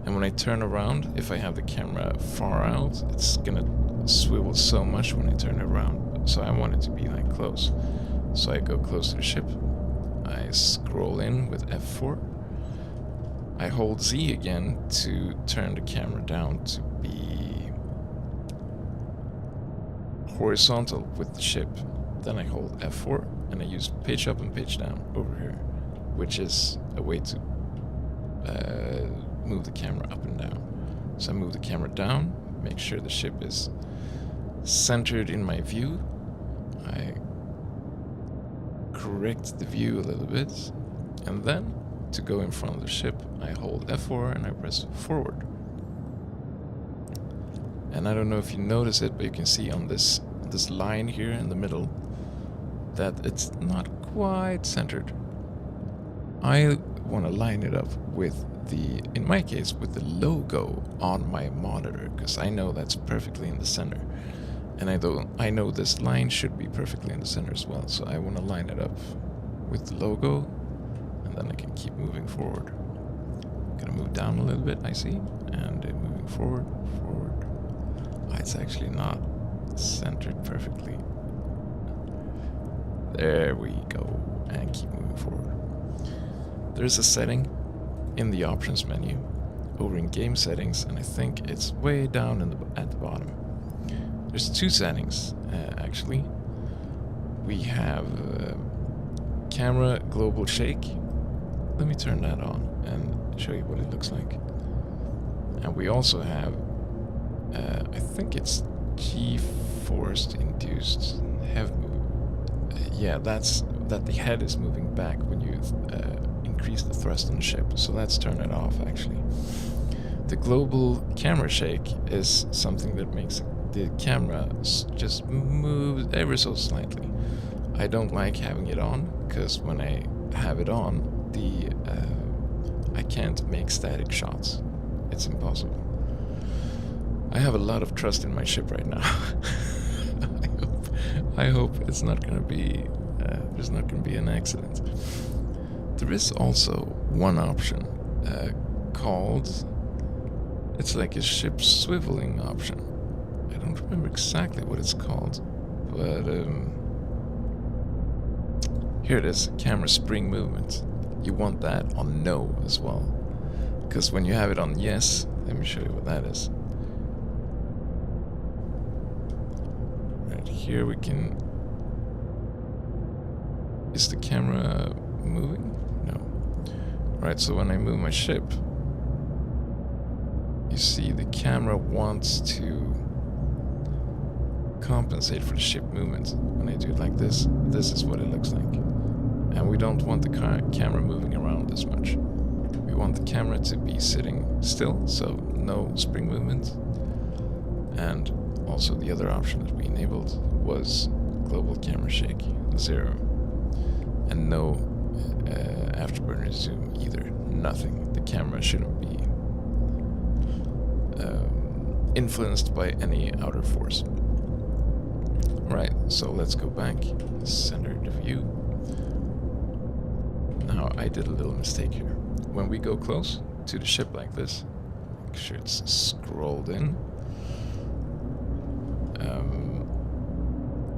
And when I turn around, if I have the camera far out, it's gonna swivel so much when I turn it around. So I want it to be like close. So I go close to the ship. I scroll in with F4. I hold Z again to turn the camera down to be horizontal with the ship. Then I hold F4 and I use page up and page down over here, which is a way to move the camera up and down. So I move the camera down, make sure the ship is centered in my view. I correct the view a little bit, and then to go in front of the ship, I hold F4 and I press forward. And I don't know if you notice it, but you can see on this line here in the middle that it's not quite centered. I want to line it up with the, in my case, with the logo on my monitor, because I know that's perfectly in the center. And I know this line should be perfectly in the center as well, so I want to line it up with the logo, and then I can keep moving forward. I'm gonna move down a little bit, I see, and moving forward. It's actually not centered perfectly. There we go, and keep moving forward. There's a setting in the options menu over in game settings, and I think it's way down at the bottom. There's two settings, actually. We have camera global shake. Let me turn that on and show you what it looks like. And we also have, I think it's G-force induced heavy. Yeah, that the head is moving back when you increase the thrust on the ship. So let's turn it off, actually. The global camera shake is something that makes the camera just move ever so slightly. I don't like having it on, because when I have it on, I can't make static shots. It's impossible. I have a lot of trust in my ship right now. I hope it's not gonna be there's not gonna be an accident. There is also one option called, it's like a ship swiveling option. I don't remember exactly what it's called, but here it is, camera spring movement. You want that on no as well, because when you have it on yes, let me show you what that is. Right here we can, is the camera moving? No. Right, so when I move my ship, you see the camera wants to compensate for the ship movement. When I do it like this is what it looks like. And we don't want the camera moving around this much. We want the camera to be sitting still, so no spring movement. And also the other option that we enabled was global camera shake 0. And no afterburner zoom either. Nothing. The camera shouldn't be influenced by any outer force. Right, so let's go back, center the view. Now, I did a little mistake here. When we go close to the ship like this, make sure it's scrolled in,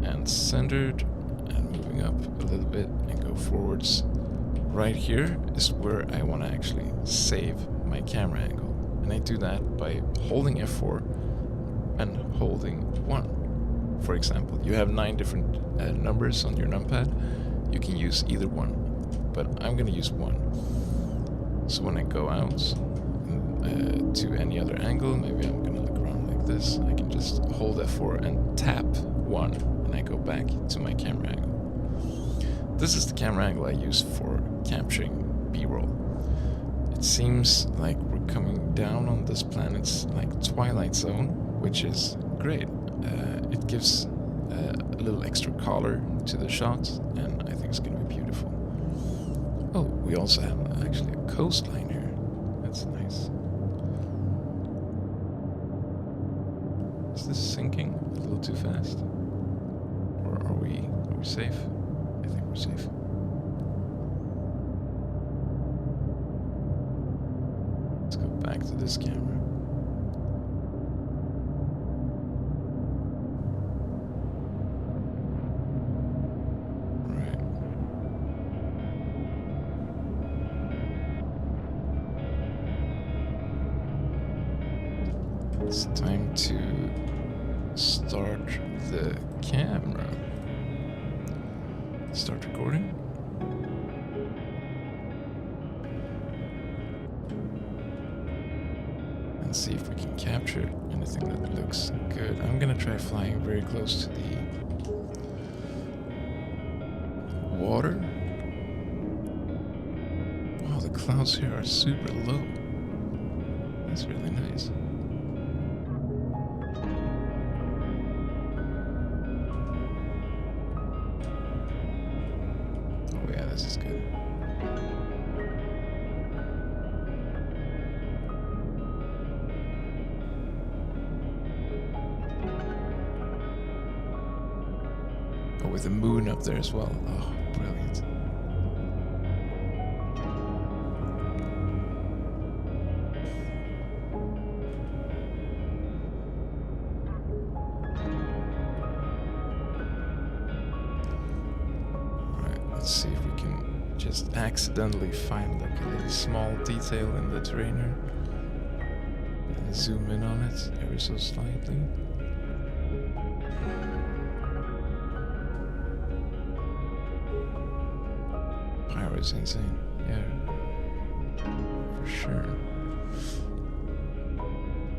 and centered, and moving up a little bit and go forwards. Right here is where I want to actually save my camera angle. And I do that by holding F4 and holding 1. For example, you have 9 different numbers on your numpad. You can use either one, but I'm going to use 1. So when I go out to any other angle, maybe I'm going to look around like this, I can just hold F4 and tap 1, and I go back to my camera angle. This is the camera angle I use for capturing B-roll. It seems like we're coming down on this planet's like twilight zone, which is great. It gives a little extra color to the shot, and I think it's going to be beautiful. Oh, we also have actually a coastline here. That's nice. Is this sinking a little too fast? Or are we safe? I think we're safe. Let's go back to this camera. It's time to start the camera. Start recording. And see if we can capture anything that looks good. I'm gonna try flying very close to the water. Wow, the clouds here are super low. That's really nice. Oh yeah, this is good. Oh, with the moon up there as well. Oh, brilliant. Let's see if we can just accidentally find like a little small detail in the terrain here and zoom in on it ever so slightly. Pyro is insane, yeah, for sure.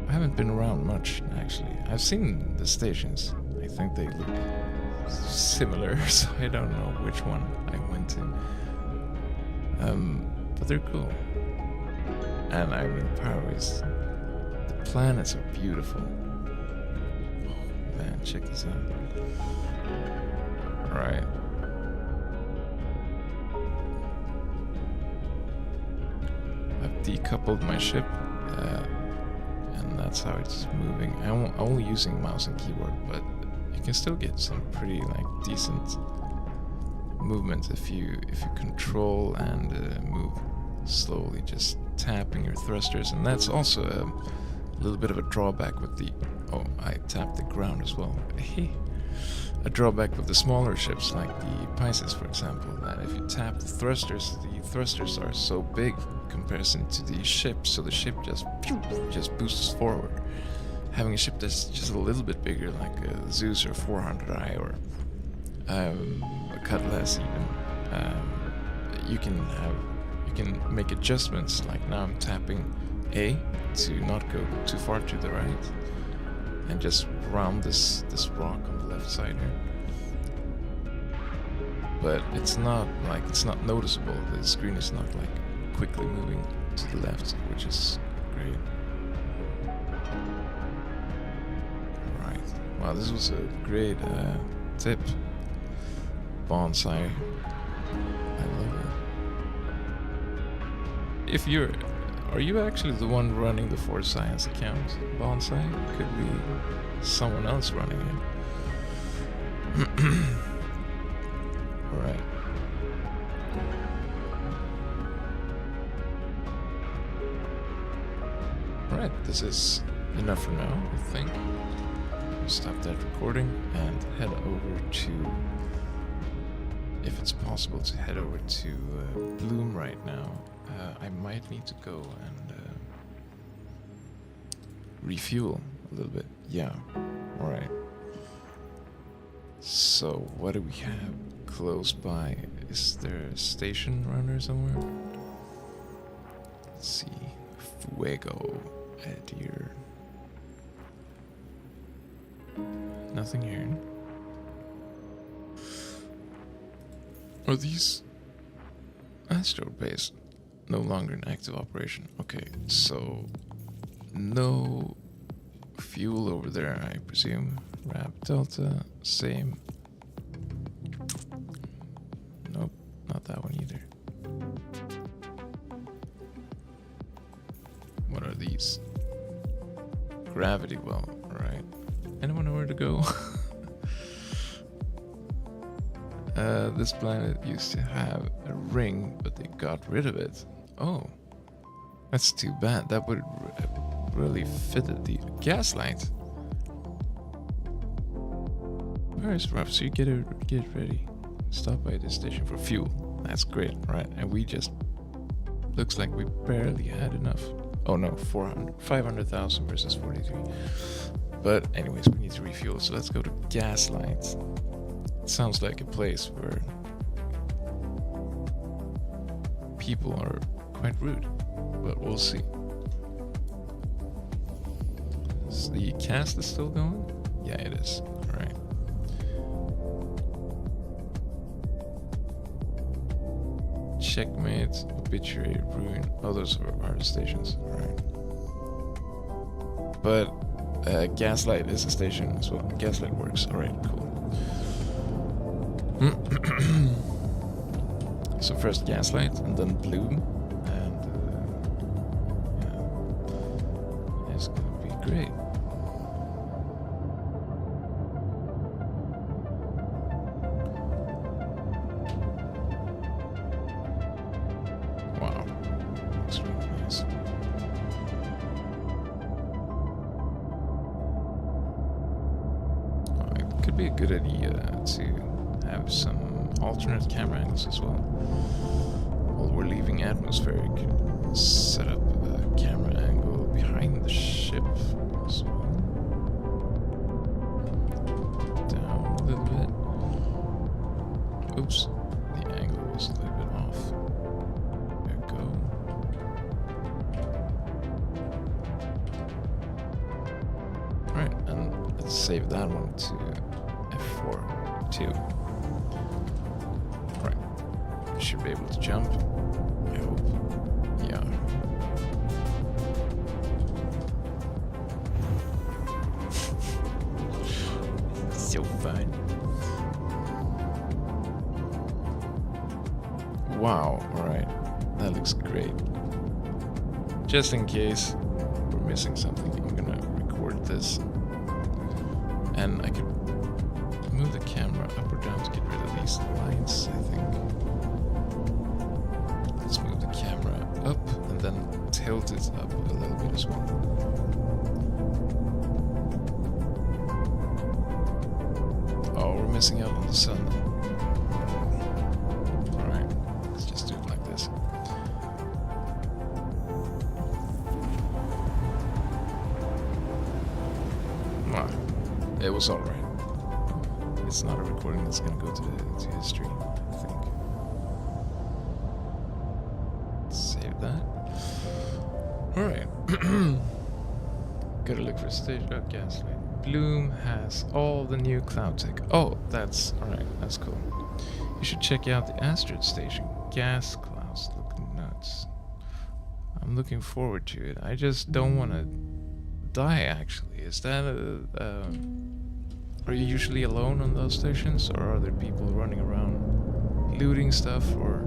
I haven't been around much actually. I've seen the stations. I think they look similar, so I don't know which one I went to. But they're cool. And I mean, the planets are beautiful. Oh man, check this out. Alright. I've decoupled my ship, and that's how it's moving. I'm only using mouse and keyboard, but you can still get some pretty like decent movement if you control and move slowly, just tapping your thrusters. And that's also a little bit of a drawback with the I tapped the ground as well. A drawback with the smaller ships like the Pisces, for example, that if you tap the thrusters are so big in comparison to the ship, so the ship just boosts forward. Having a ship that's just a little bit bigger, like a Zeus or 400i or a Cutlass even, you can make adjustments. Like now I'm tapping A to not go too far to the right, and just round this rock on the left side here. But it's not noticeable. The screen is not like quickly moving to the left, which is great. Wow, this was a great tip. Bonsai. I love it. Are you actually the one running the Force Science account, Bonsai? Could be someone else running it. Alright. Alright, this is enough for now, I think. Stop that recording and head over to, if it's possible to head over to Bloom right now. I might need to go and refuel a little bit. Yeah, alright. So what do we have close by? Is there a station runner somewhere? Let's see. Fuego Adir. Nothing here. Are these Astro Base no longer in active operation? Okay, so no fuel over there, I presume. Rap Delta, same. Nope, not that one either. What are these? Gravity well, right. Anyone know where to go? This planet used to have a ring, but they got rid of it. Oh, that's too bad. That would really fit the gaslight. Alright, rough. So you get ready. Stop by this station for fuel. That's great, right? And we just looks like we barely had enough. Oh no, 500,000 versus 43. But anyways, we need to refuel, so let's go to Gaslight. It sounds like a place where people are quite rude, but we'll see. Is the cast is still going? Yeah, it is. Alright. Checkmate, Obituary, Ruin. Oh, those are the stations. Alright. But Gaslight is a station as well. Gaslight works. Alright, cool. So first Gaslight and then Bloom. And yeah, it's gonna be great. Wow. Looks really nice. It could be a good idea to have some alternate camera angles as well. While we're leaving atmosphere, you could set up a camera angle behind the ship as well. Down a little bit. Oops, the angle was a little bit off. There we go. Alright, and let's save that one to F4 too. Right, should be able to jump. I hope. Yeah. So fun. Wow, alright. That looks great. Just in case we're missing something, I'm gonna record this. And I could move the camera up or down to get rid of these lights, I think. Let's move the camera up and then tilt it up a little bit as well. Oh, we're missing out on the sun. Alright, let's just do it like this. It was alright. It's not a recording that's gonna go to history, I think. Save that. Alright. Gotta look for a stage. Oh, Gaslight. Bloom has all the new cloud tech. Oh, that's alright. That's cool. You should check out the Astrid station. Gas clouds look nuts. I'm looking forward to it. I just don't want to die, actually. Is that are you usually alone on those stations, or are there people running around looting stuff, or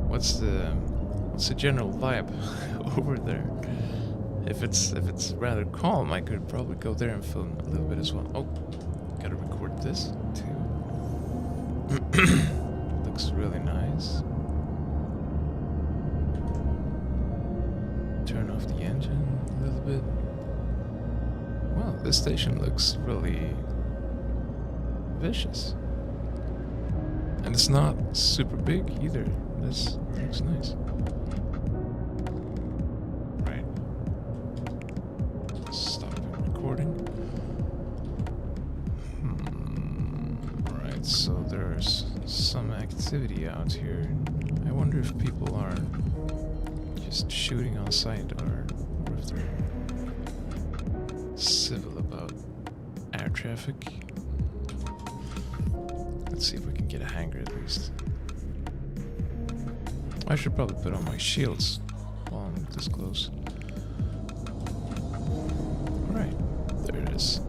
what's the general vibe over there? If it's rather calm, I could probably go there and film a little bit as well. Oh, gotta record this too. Looks really nice. Turn off the engine a little bit. Well, this station looks really vicious. And it's not super big either. This looks nice. Right. Stop recording. Right, so there's some activity out here. I wonder if people are just shooting on sight, or if they're civil about air traffic. Let's see if we can get a hanger at least. I should probably put on my shields while I'm this close. Alright, there it is.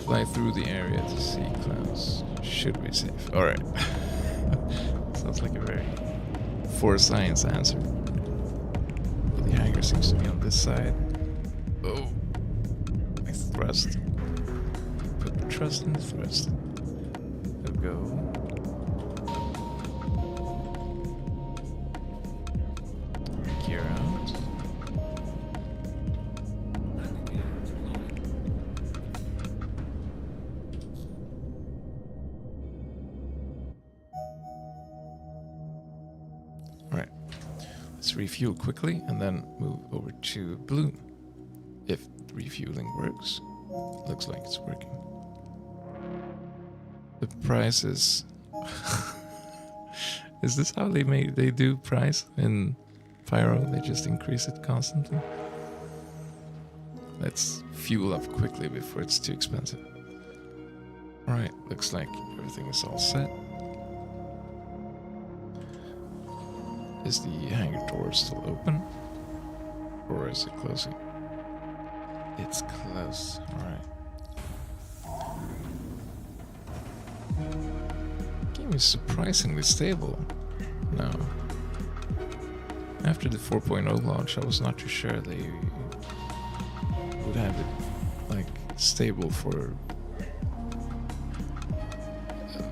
Fly through the area to see clouds. Should be safe. Alright. Sounds like a very for science answer. But the hanger seems to be on this side. Oh, I thrust. Put the trust in the thrust. There we go. Gear out. Alright. let's refuel quickly and then move over to bloom. If refueling works, looks like it's working. The price is... Is this how they do price in Pyro? They just increase it constantly? Let's fuel up quickly before it's too expensive. Alright, looks like everything is all set. Is the hangar door still open? Or is it closing? It's close, alright. Game is surprisingly stable now. After the 4.0 launch, I was not too sure they would have it like stable for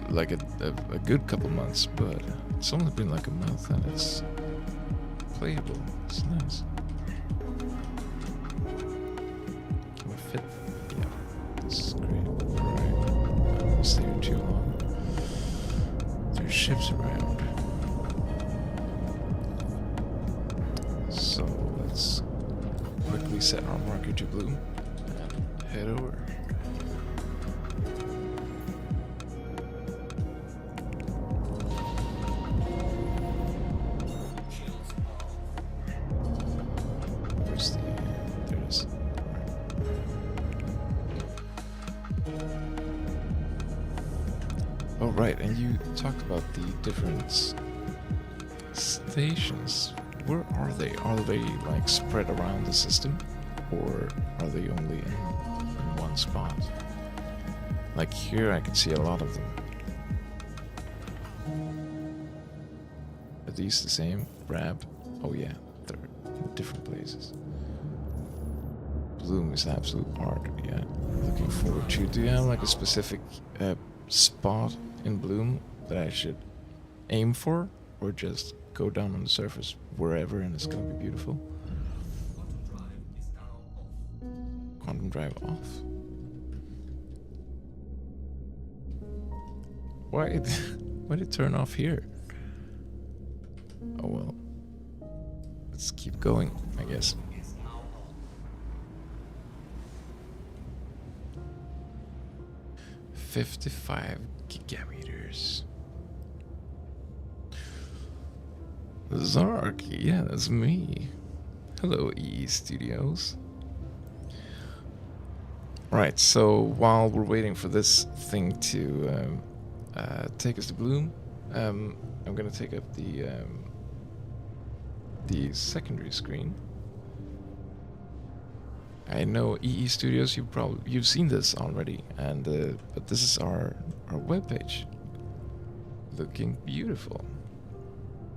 like a good couple months, but it's only been like a month and it's playable. It's nice. Can we fit? Yeah, this is great. Alright, I won't stay here too long. There's ships around. So let's quickly set our marker to blue and head over. Where's the... there it is. Oh right, and you talked about the different stations. Where are they? Are they like spread around the system, or are they only in one spot? Like here I can see a lot of them. Are these the same? Brab? Oh yeah, they're in different places. Bloom is absolute art, yeah. Looking forward to. Do you have like a specific spot in Bloom that I should aim for, or just go down on the surface wherever and it's gonna be beautiful? Quantum drive off. Why did it turn off here? Oh well. Let's keep going, I guess. $55 gigameters. Zark, yeah, that's me. Hello, EE Studios. Right, so while we're waiting for this thing to take us to Bloom, I'm gonna take up the secondary screen. I know EE Studios, you've seen this already, and but this is our webpage, looking beautiful.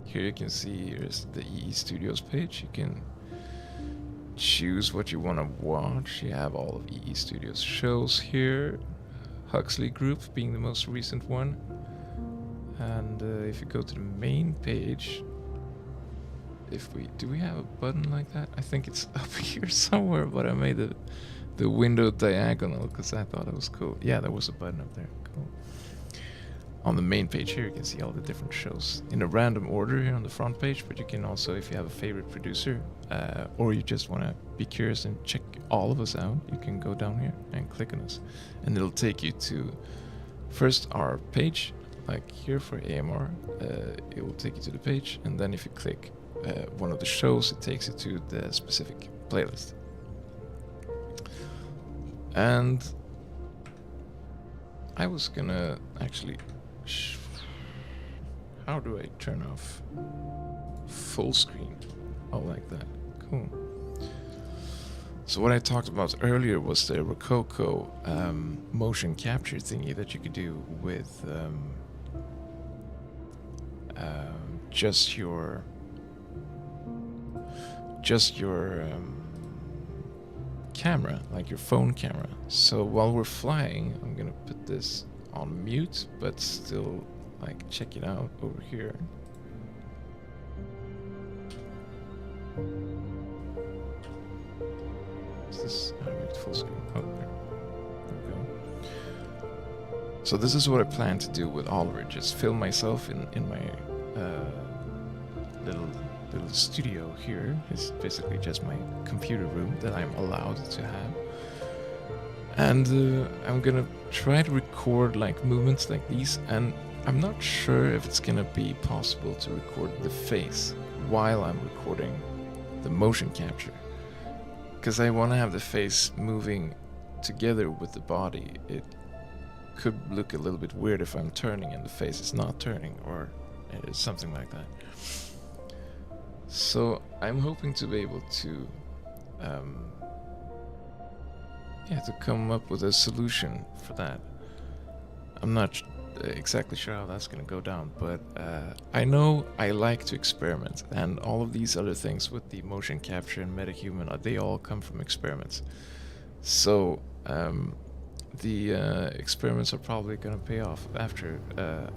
Here you can see here's the EE Studios page. You can choose what you want to watch. You have all of EE Studios shows here, Huxley Group being the most recent one. And if you go to the main page, do we have a button like that? I think it's up here somewhere, but I made the window diagonal because I thought it was cool. Yeah, there was a button up there. Cool. On the main page here, you can see all the different shows in a random order here on the front page, but you can also, if you have a favorite producer, or you just want to be curious and check all of us out, you can go down here and click on us. And it'll take you to, first our page, like here for AMR, it will take you to the page, and then if you click one of the shows, it takes you to the specific playlist. And I was gonna actually... how do I turn off full screen? Oh, like that. Cool. So what I talked about earlier was the Rococo motion capture thingy that you could do with just your camera, like your phone camera. So while we're flying, I'm gonna put this on mute, but still like check it out over here. Is this animated full screen? Oh, there we go. So this is what I plan to do with Oliver, just film myself in my little little studio here is basically just my computer room that I'm allowed to have. And I'm gonna try to record like movements like these, and I'm not sure if it's gonna be possible to record the face while I'm recording the motion capture, because I want to have the face moving together with the body. It could look a little bit weird if I'm turning and the face is not turning, or something like that. So I'm hoping to be able to to come up with a solution for that. I'm not exactly sure how that's gonna go down, but I know I like to experiment, and all of these other things with the motion capture and metahuman, they all come from experiments. So the experiments are probably gonna pay off after,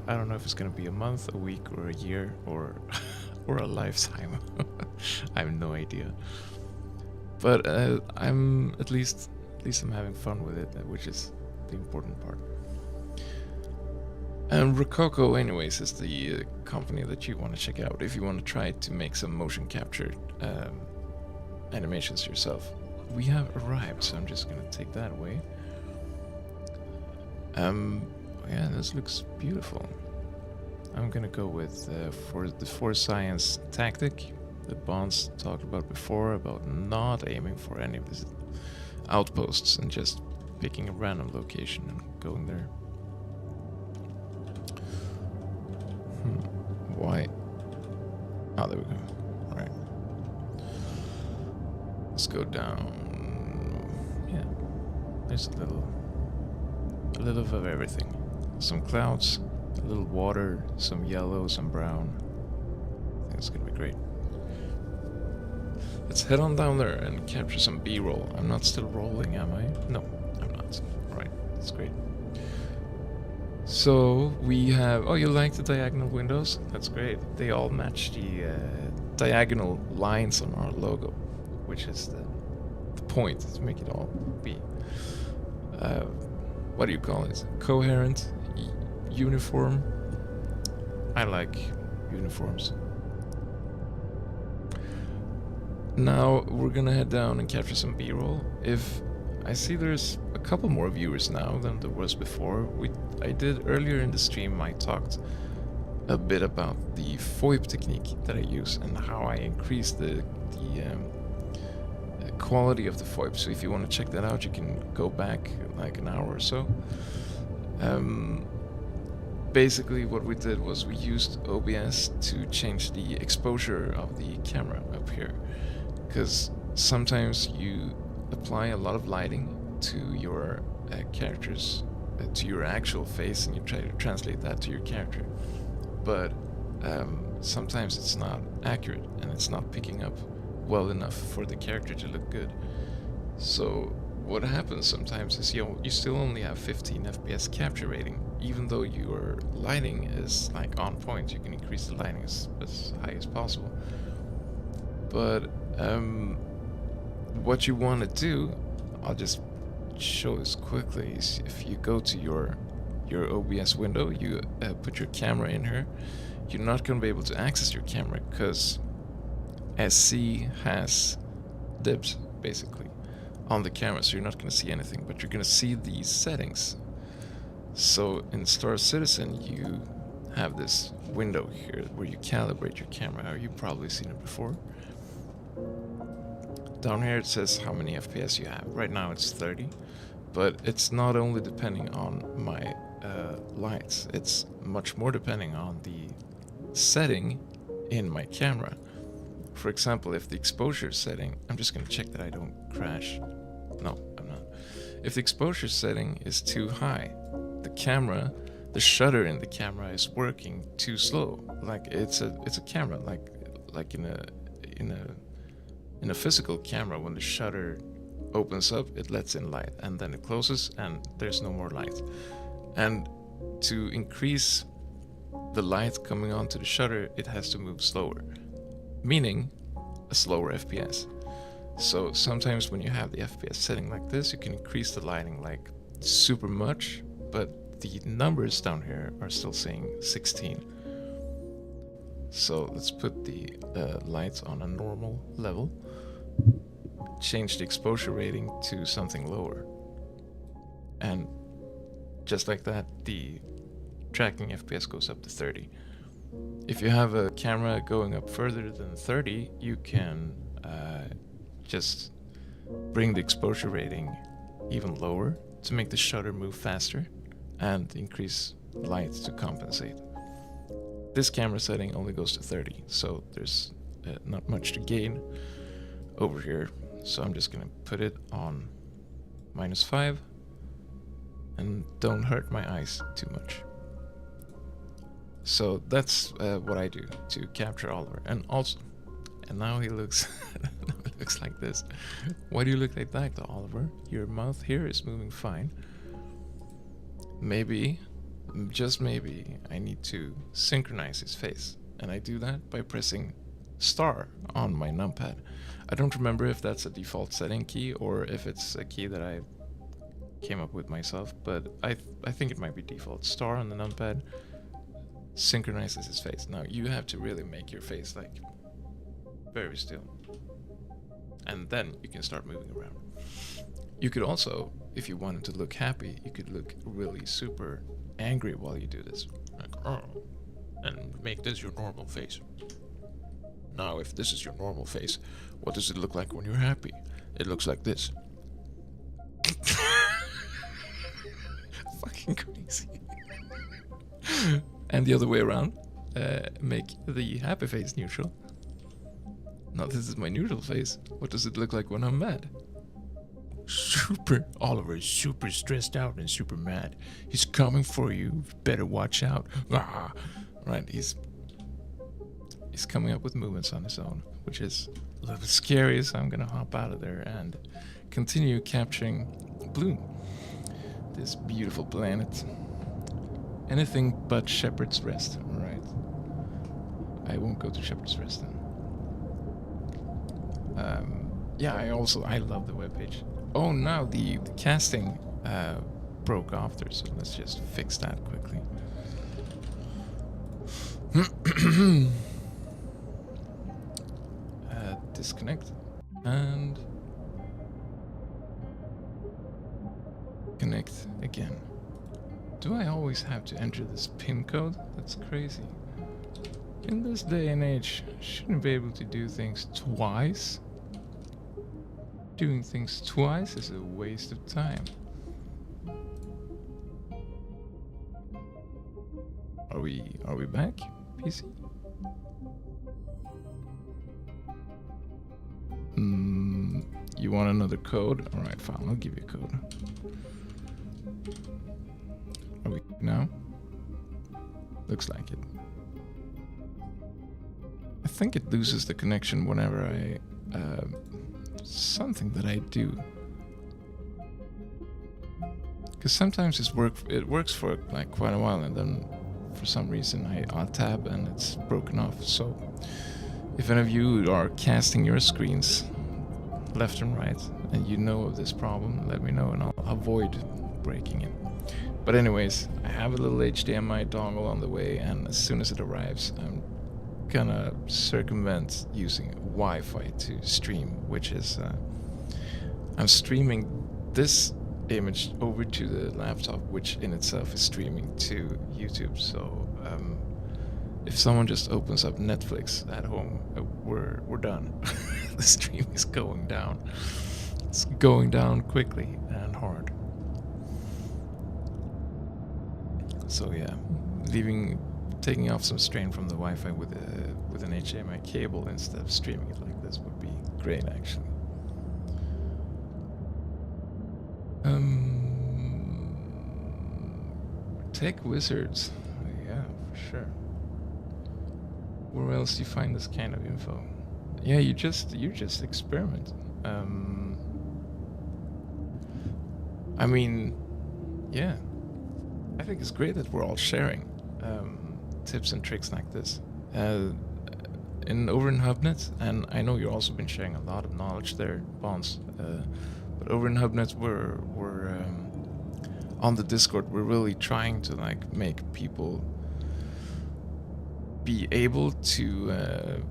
I don't know if it's gonna be a month, a week, or a year, or or a lifetime. I have no idea. But I'm at least I'm having fun with it, which is the important part. And Rococo, anyways, is the company that you want to check out if you want to try to make some motion capture animations yourself. We have arrived, so I'm just gonna take that away. Yeah, this looks beautiful. I'm gonna go with for the Force Science tactic that Bonds talked about before, about not aiming for any of these outposts and just picking a random location and going there. Why? Oh, there we go. Alright. Let's go down. Yeah. There's a little of everything. Some clouds, a little water, some yellow, some brown. I think it's gonna be great. Let's head on down there and capture some B-roll. I'm not still rolling, am I? No, I'm not. Alright, that's great. So we have, oh, you like the diagonal windows? That's great. They all match the diagonal lines on our logo, which is the point to make it all be, what do you call it? Coherent, uniform. I like uniforms. Now we're gonna head down and capture some B-roll. If I see there's a couple more viewers now than there was before. I did earlier in the stream, I talked a bit about the FOIP technique that I use and how I increase the quality of the FOIP. So if you want to check that out, you can go back like an hour or so. Basically what we did was we used OBS to change the exposure of the camera up here, because sometimes you apply a lot of lighting to your characters, to your actual face, and you try to translate that to your character, but sometimes it's not accurate and it's not picking up well enough for the character to look good. So what happens sometimes is you still only have 15 FPS capture rating, even though your lighting is like on point. You can increase the lighting as high as possible, but what you want to do, I'll just show this quickly, is if you go to your OBS window, you put your camera in here, you're not going to be able to access your camera because SC has dibs basically on the camera, so you're not going to see anything, but you're going to see these settings. So in Star Citizen you have this window here where you calibrate your camera. You've probably seen it before. Down here it says how many FPS you have. Right now it's 30, but it's not only depending on my lights, it's much more depending on the setting in my camera. For example, if the exposure setting, I'm just going to check that I don't crash. No, I'm not. If the exposure setting is too high, the shutter in the camera is working too slow. Like it's a camera, like in a physical camera, when the shutter opens up, it lets in light, and then it closes and there's no more light. And to increase the light coming onto the shutter, it has to move slower, meaning a slower FPS. So sometimes when you have the FPS setting like this, you can increase the lighting like super much, but the numbers down here are still saying 16. So let's put the lights on a normal level. Change the exposure rating to something lower. And just like that, the tracking FPS goes up to 30. If you have a camera going up further than 30, you can just bring the exposure rating even lower to make the shutter move faster and increase light to compensate. This camera setting only goes to 30, so there's not much to gain over here. So I'm just gonna put it on -5 and don't hurt my eyes too much. So that's what I do to capture Oliver. And now he looks looks like this. Why do you look like that, Oliver? Your mouth here is moving fine. Maybe, just maybe, I need to synchronize his face. And I do that by pressing star on my numpad. I don't remember if that's a default setting key or if it's a key that I came up with myself, but I think it might be default. Star on the numpad synchronizes his face. Now you have to really make your face like very still, and then you can start moving around. You could also, if you wanted to look happy, you could look really super angry while you do this, like oh, and make this your normal face. Now if this is your normal face, what does it look like when you're happy? It looks like this. Fucking crazy. And the other way around, make the happy face neutral. Now this is my neutral face. What does it look like when I'm mad? Oliver is super stressed out and super mad. He's coming for you. Better watch out. Ah. Right, he's coming up with movements on his own, which is a little bit scary, so I'm gonna hop out of there and continue capturing Bloom, this beautiful planet. Anything but Shepherd's Rest, alright. I won't go to Shepherd's Rest then. Yeah, I love the webpage. Oh, now the casting broke off there, so let's just fix that quickly. Disconnect and connect again. Do I always have to enter this PIN code? That's crazy. In this day and age, shouldn't be able to do things twice. Doing things twice is a waste of time. Are we back, PC? You want another code? Alright, fine, I'll give you a code. Are we now? Looks like it. I think it loses the connection whenever I something that I do. Because sometimes it works for like quite a while, and then for some reason I alt-tab and it's broken off. So if any of you are casting your screens left and right and you know of this problem, let me know and I'll avoid breaking it. But anyways, I have a little HDMI dongle on the way, and as soon as it arrives, I'm gonna circumvent using Wi-Fi to stream, which is I'm streaming this image over to the laptop, which in itself is streaming to YouTube. So if someone just opens up Netflix at home, we're done. The stream is going down. It's going down quickly and hard. So yeah, taking off some strain from the Wi-Fi with an HDMI cable instead of streaming it like this would be great, actually. Tech wizards, yeah, for sure. Where else do you find this kind of info? Yeah, you just experiment. I mean, yeah. I think it's great that we're all sharing tips and tricks like this. Over in HubNet, and I know you've also been sharing a lot of knowledge there, Bonds. But over in HubNet, we're on the Discord. We're really trying to like make people be able to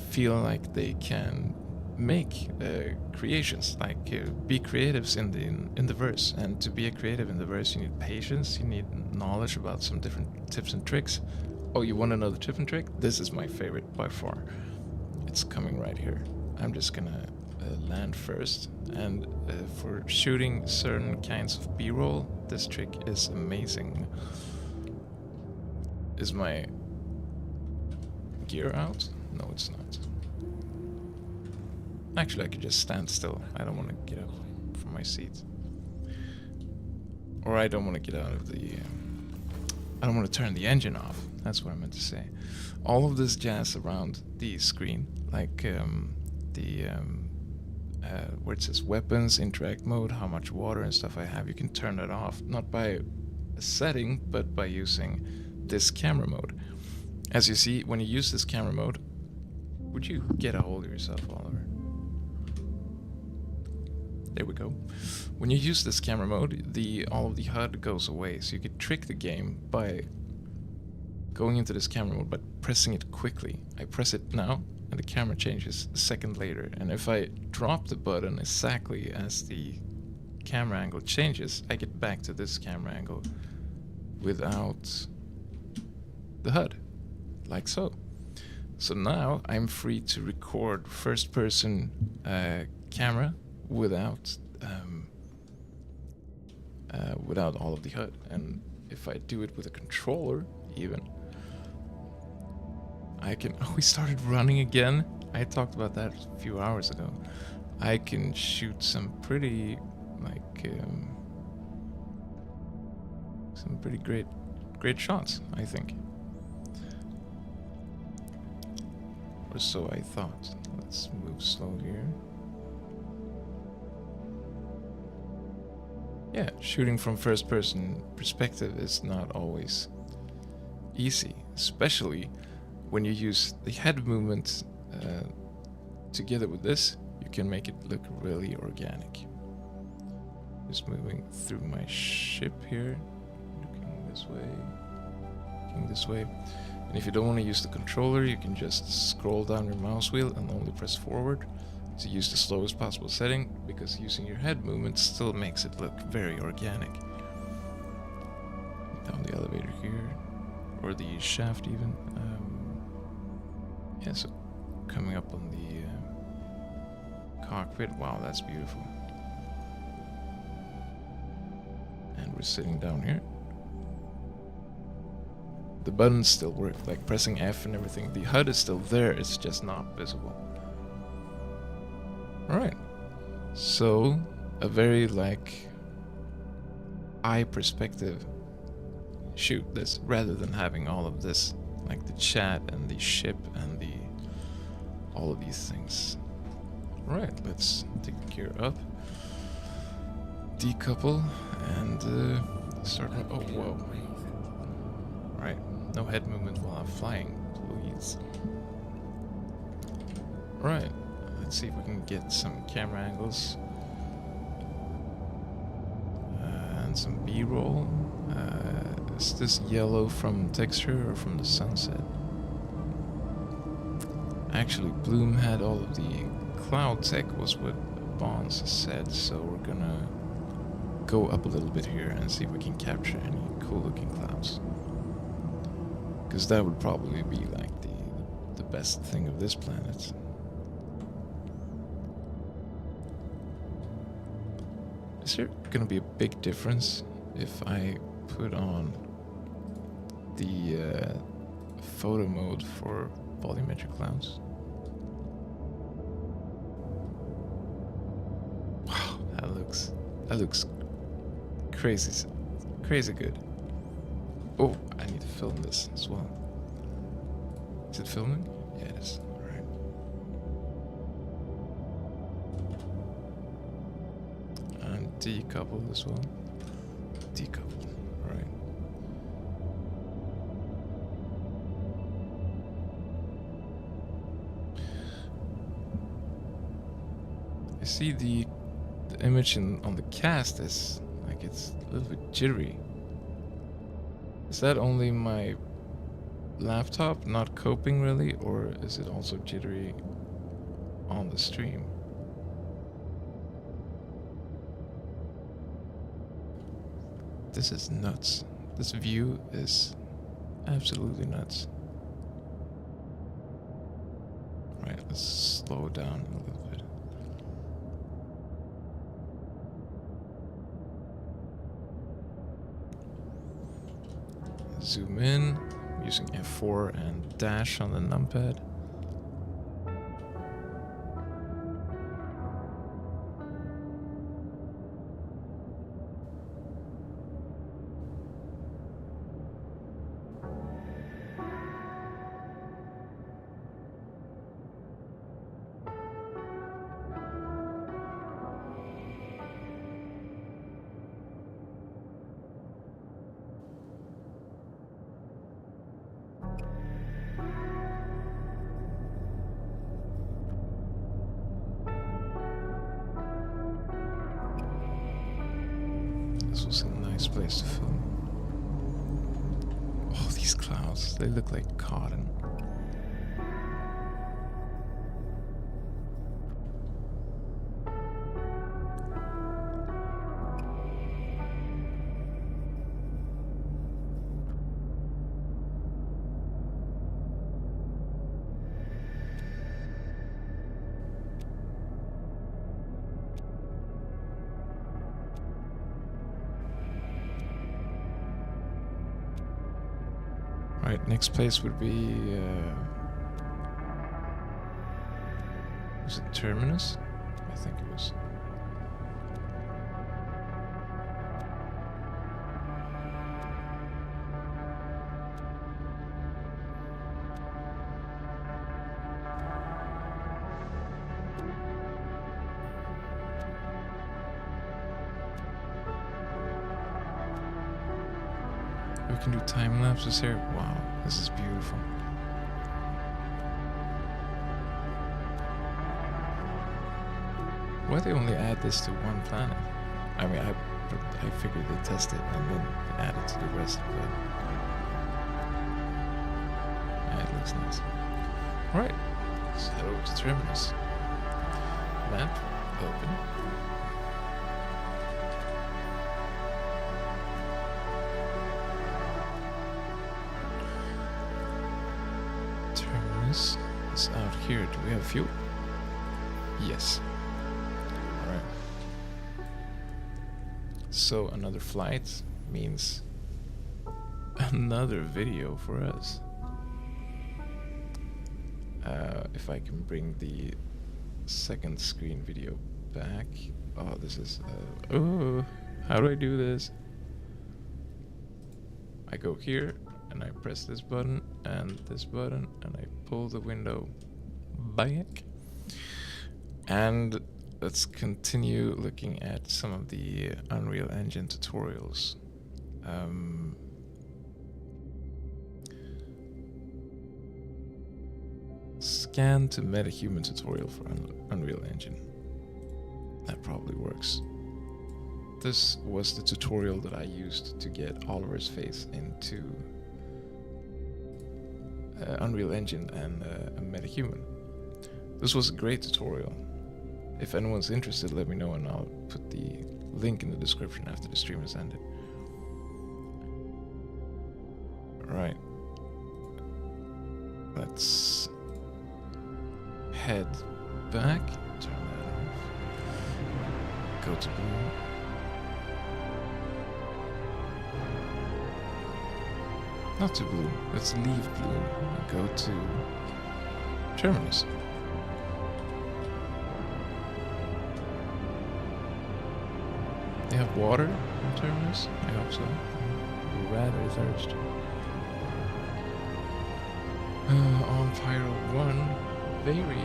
feel like they can make creations, like be creatives in the verse. And to be a creative in the verse, you need patience, you need knowledge about some different tips and tricks. Oh, you want another tip and trick? This is my favorite by far. It's coming right here. I'm just gonna land first, and for shooting certain kinds of B-roll, this trick is amazing. Is my gear out? No, it's not. Actually, I could just stand still. I don't want to get up from my seat. Or I don't want to get out of the... I don't want to turn the engine off. That's what I meant to say. All of this jazz around the screen, like where it says weapons, interact mode, how much water and stuff I have, you can turn it off. Not by a setting, but by using this camera mode. As you see, when you use this camera mode... Would you get a hold of yourself, Oliver? There we go. When you use this camera mode, all of the HUD goes away, so you could trick the game by going into this camera mode, but pressing it quickly. I press it now, and the camera changes a second later. And if I drop the button exactly as the camera angle changes, I get back to this camera angle without the HUD, like so. So now I'm free to record first-person camera without all of the HUD. And if I do it with a controller, even, I can... Oh, we started running again. I talked about that a few hours ago. I can shoot some pretty, like, some pretty great shots, I think. Or so I thought. Let's move slow here. Yeah, shooting from first-person perspective is not always easy, especially when you use the head movement together with this. You can make it look really organic. Just moving through my ship here, looking this way. And if you don't want to use the controller, you can just scroll down your mouse wheel and only press forward to use the slowest possible setting, because using your head movement still makes it look very organic. Down the elevator here, or the shaft even. Yeah, so coming up on the cockpit. Wow, that's beautiful. And we're sitting down here. The buttons still work, like pressing F and everything. The HUD is still there, it's just not visible. Alright. So, a very, like, eye perspective shoot this, rather than having all of this, like the chat and the ship and all of these things. Alright, let's take the gear up. Decouple and start... Oh, whoa. Right, no head movement while I'm flying, please. Right, let's see if we can get some camera angles. And some B-roll. Is this yellow from texture or from the sunset? Actually, Bloom had all of the cloud tech, was what Bonds said, so we're gonna go up a little bit here and see if we can capture any cool looking clouds. Because that would probably be like the best thing of this planet. Is there gonna be a big difference if I put on the photo mode for volumetric clouds? Wow, that looks crazy good. Oh, I need to film this as well. Is it filming? Yeah, it is. Alright. And decouple as well. Decouple. Alright. I see the image on the cast is like it's a little bit jittery. Is that only my laptop not coping really, or is it also jittery on the stream? This is nuts. This view is absolutely nuts. Right, let's slow down a little bit. Zoom in using F4 and dash on the numpad. This was a nice place to film. Oh, these clouds, they look like cotton. Right, next place would be, was it Terminus? I think it was. We can do time lapses here. Wow, this is beautiful. Why they only add this to one planet? I mean, I figured they test it and then add it to the rest, but yeah, it looks nice. Alright, let's head over to Terminus. Map, open. Terminus is out here. Do we have fuel? Yes. Alright. So another flight means another video for us. If I can bring the second screen video back. Oh, this is... oh, how do I do this? I go here and I press this button and this button and I pull the window back. And let's continue looking at some of the Unreal Engine tutorials. Scan to MetaHuman tutorial for Unreal Engine. That probably works. This was the tutorial that I used to get Oliver's face into Unreal Engine and MetaHuman. This was a great tutorial. If anyone's interested, let me know and I'll put the link in the description after the stream has ended. Right. Let's head back. Turn that off. Go to Bloom. Not to Bloom. Let's leave Bloom and go to Terminus. They have water in Terminus? I hope so. I'm rather thirsty. On Pyro 1, very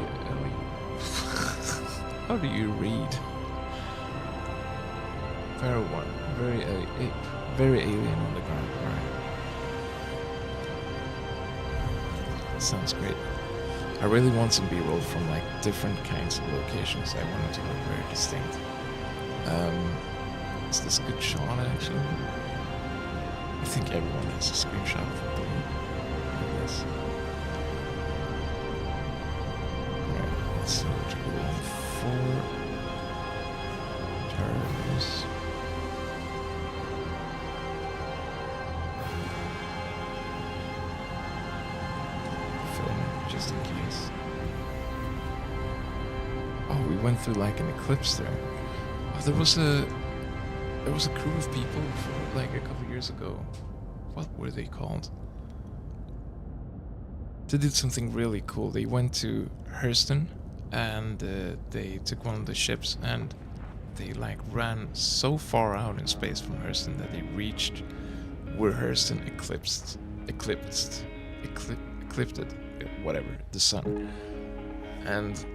how do you read? Pyro 1, very alien on the ground. Alright. Sounds great. I really want some B-roll from like different kinds of locations. I want it to look very distinct. Is this a good shot actually? I think everyone has a screenshot of this. just in case. Oh, we went through like an eclipse there. Oh, there was a crew of people for like a couple years ago. What were they called? They did something really cool. They went to Hurston and they took one of the ships and they like ran so far out in space from Hurston that they reached where Hurston eclipsed whatever, the sun. And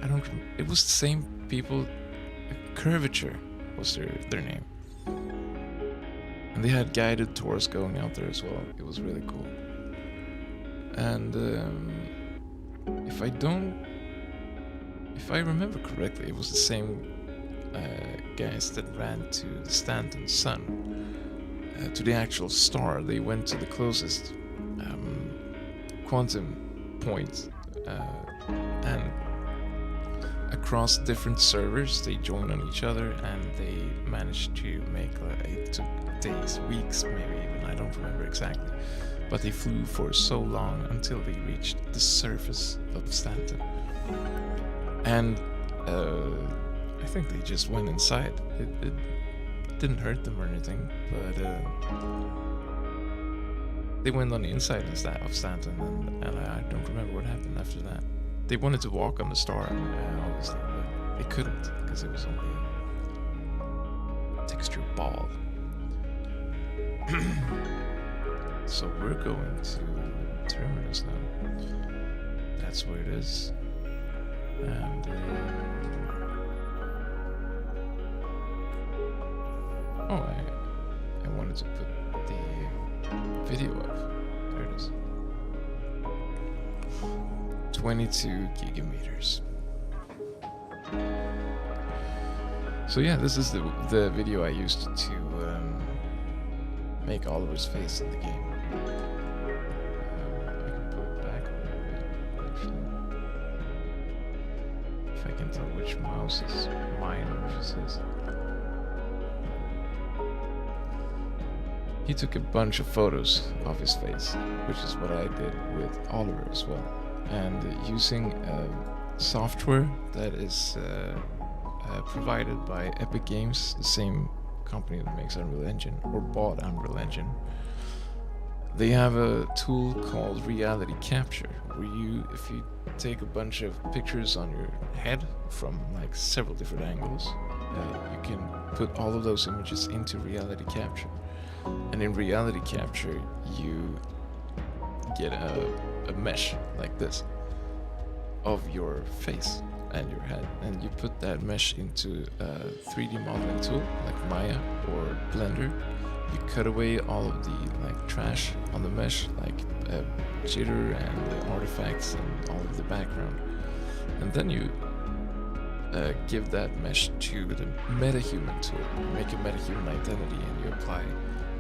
I don't. It was the same people. Curvature was their name, and they had guided tours going out there as well. It was really cool. And if I remember correctly, it was the same guys that ran to the Stanton Sun, to the actual star. They went to the closest quantum point, and across different servers they joined on each other, and they managed to make it took days, weeks, maybe even, I don't remember exactly, but they flew for so long until they reached the surface of Stanton. And I think they just went inside. It didn't hurt them or anything, but they went on the inside of Stanton, and I don't remember what happened after that. They wanted to walk on the star, obviously, but they couldn't because it was only a textured ball. So we're going to Terminus now. That's where it is. And I wanted to put the video up. There it is. 22 gigameters. So yeah, this is the video I used to make Oliver's face in the game. I can put it back a little bit, actually. If I can tell which mouse is mine and which is his. He took a bunch of photos of his face, which is what I did with Oliver as well. And using software that is provided by Epic Games, the same company that makes Unreal Engine, or bought Unreal Engine, they have a tool called Reality Capture, where if you take a bunch of pictures on your head from like several different angles, you can put all of those images into Reality Capture. And in Reality Capture, you get a mesh like this of your face and your head, and you put that mesh into a 3D modeling tool like Maya or Blender. You cut away all of the like trash on the mesh, like jitter and the artifacts and all of the background, and then you give that mesh to the MetaHuman tool. You make a MetaHuman identity, and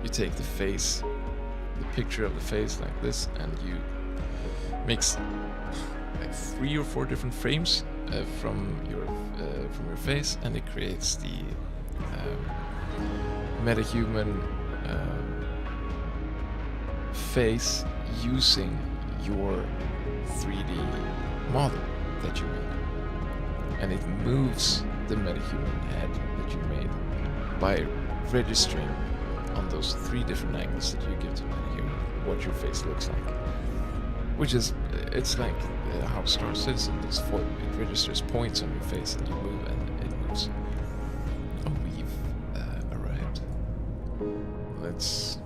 you take the face, the picture of the face like this, and you mix like 3 or 4 different frames from your face, and it creates the MetaHuman face using your 3D model that you made, and it moves the MetaHuman head that you made by registering on those 3 different angles that you give to MetaHuman what your face looks like. Which is, it's like how Star Citizen does FOIP. It registers points on your face and you move and it moves. Oh, we've arrived. Let's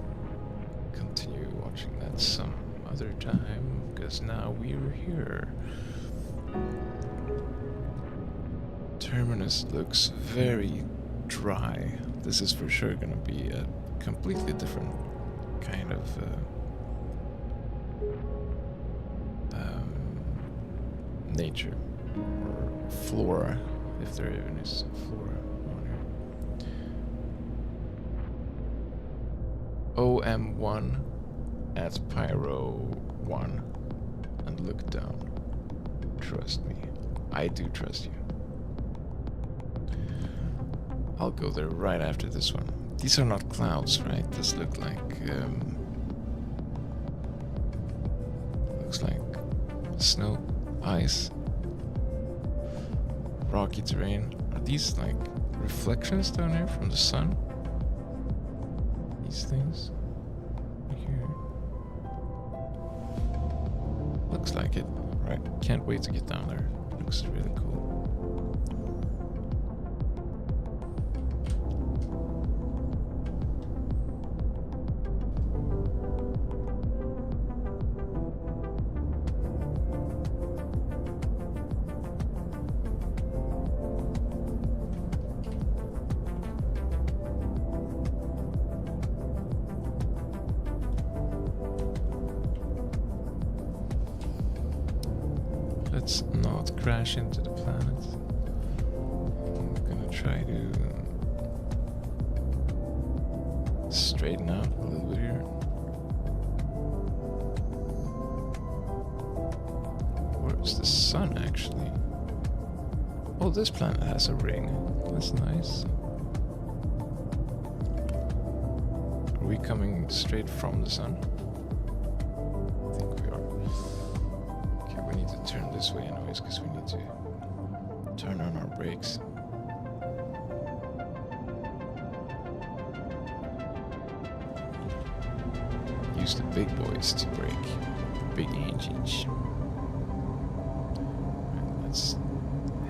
continue watching that some other time, because now we're here. Terminus looks very dry. This is for sure gonna be a completely different kind of nature or flora, if there even is flora on here. OM1 at Pyro 1 and look down. Trust me. I do trust you. I'll go there right after this one. These are not clouds, right? This looks like snow, ice, rocky terrain. Are these like reflections down here from the sun? These things here. Looks like it. Right, can't wait to get down there. Looks really cool. Let's not crash into the planet. I'm gonna try to straighten out a little bit here. Where's the sun actually? Oh, this planet has a ring. That's nice. Are we coming straight from the sun? I think we are. Okay, we need to turn this way anyways because we need to turn on our brakes. Use the big boys to brake. Big engines. Right, let's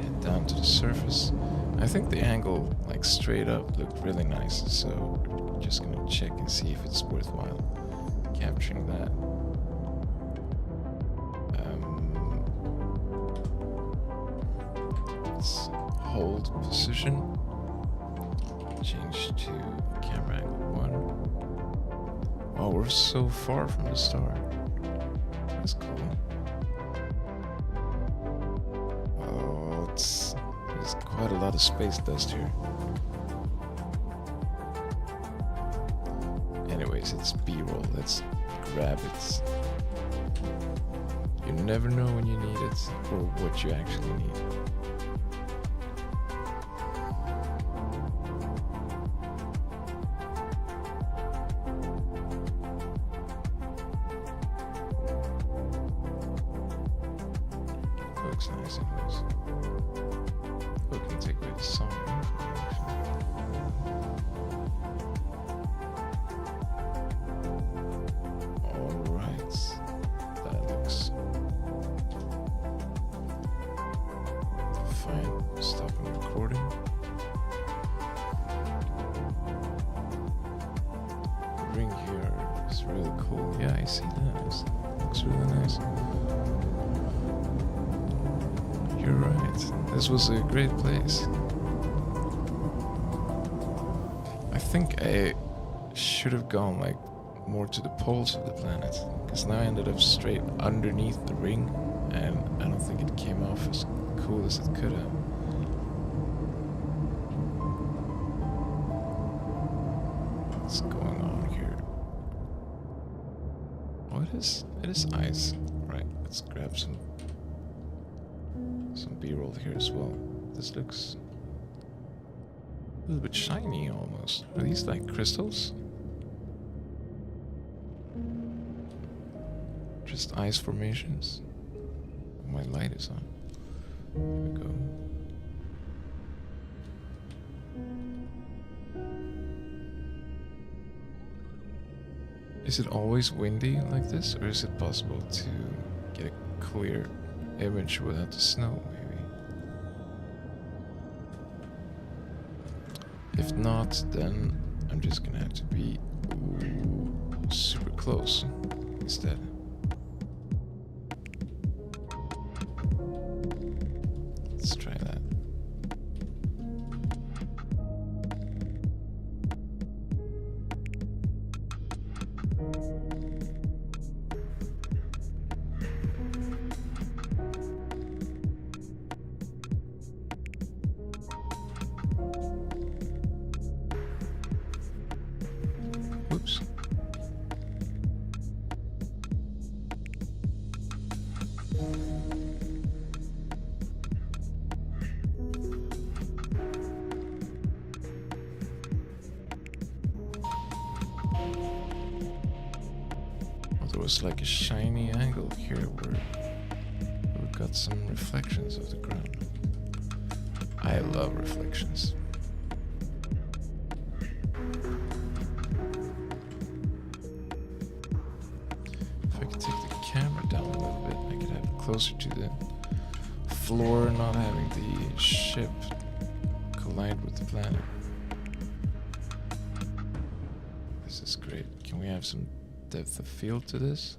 head down to the surface. I think the angle, like straight up, looked really nice, so we're just gonna check and see if it's worthwhile capturing that. Let's hold position. Change to camera angle 1. Oh, we're so far from the star. That's cool. Oh, there's quite a lot of space dust here. Anyways, it's B-roll. Let's grab it. You never know when you need it or what you actually need. Looks nice anyways. We can take away the song. Alright. That looks fine. Stopping recording. The ring here is really cool. Yeah, I see that. It looks really nice. You're right. This was a great place. I think I should have gone like more to the poles of the planet, because now I ended up straight underneath the ring, and I don't think it came off as cool as it could have. What's going on here? Oh, it is ice. Right, let's grab some B-roll here as well. This looks a little bit shiny almost. Are these like crystals? Just ice formations. My light is on. Here we go. Is it always windy like this, or is it possible to get a clear image without the snow, maybe? If not, then I'm just gonna have to be super close instead. Let's try that. Whoops. Oh, there was like a shiny angle here where got some reflections of the ground. I love reflections. If I could take the camera down a little bit, I could have it closer to the floor, not having the ship collide with the planet. This is great. Can we have some depth of field to this?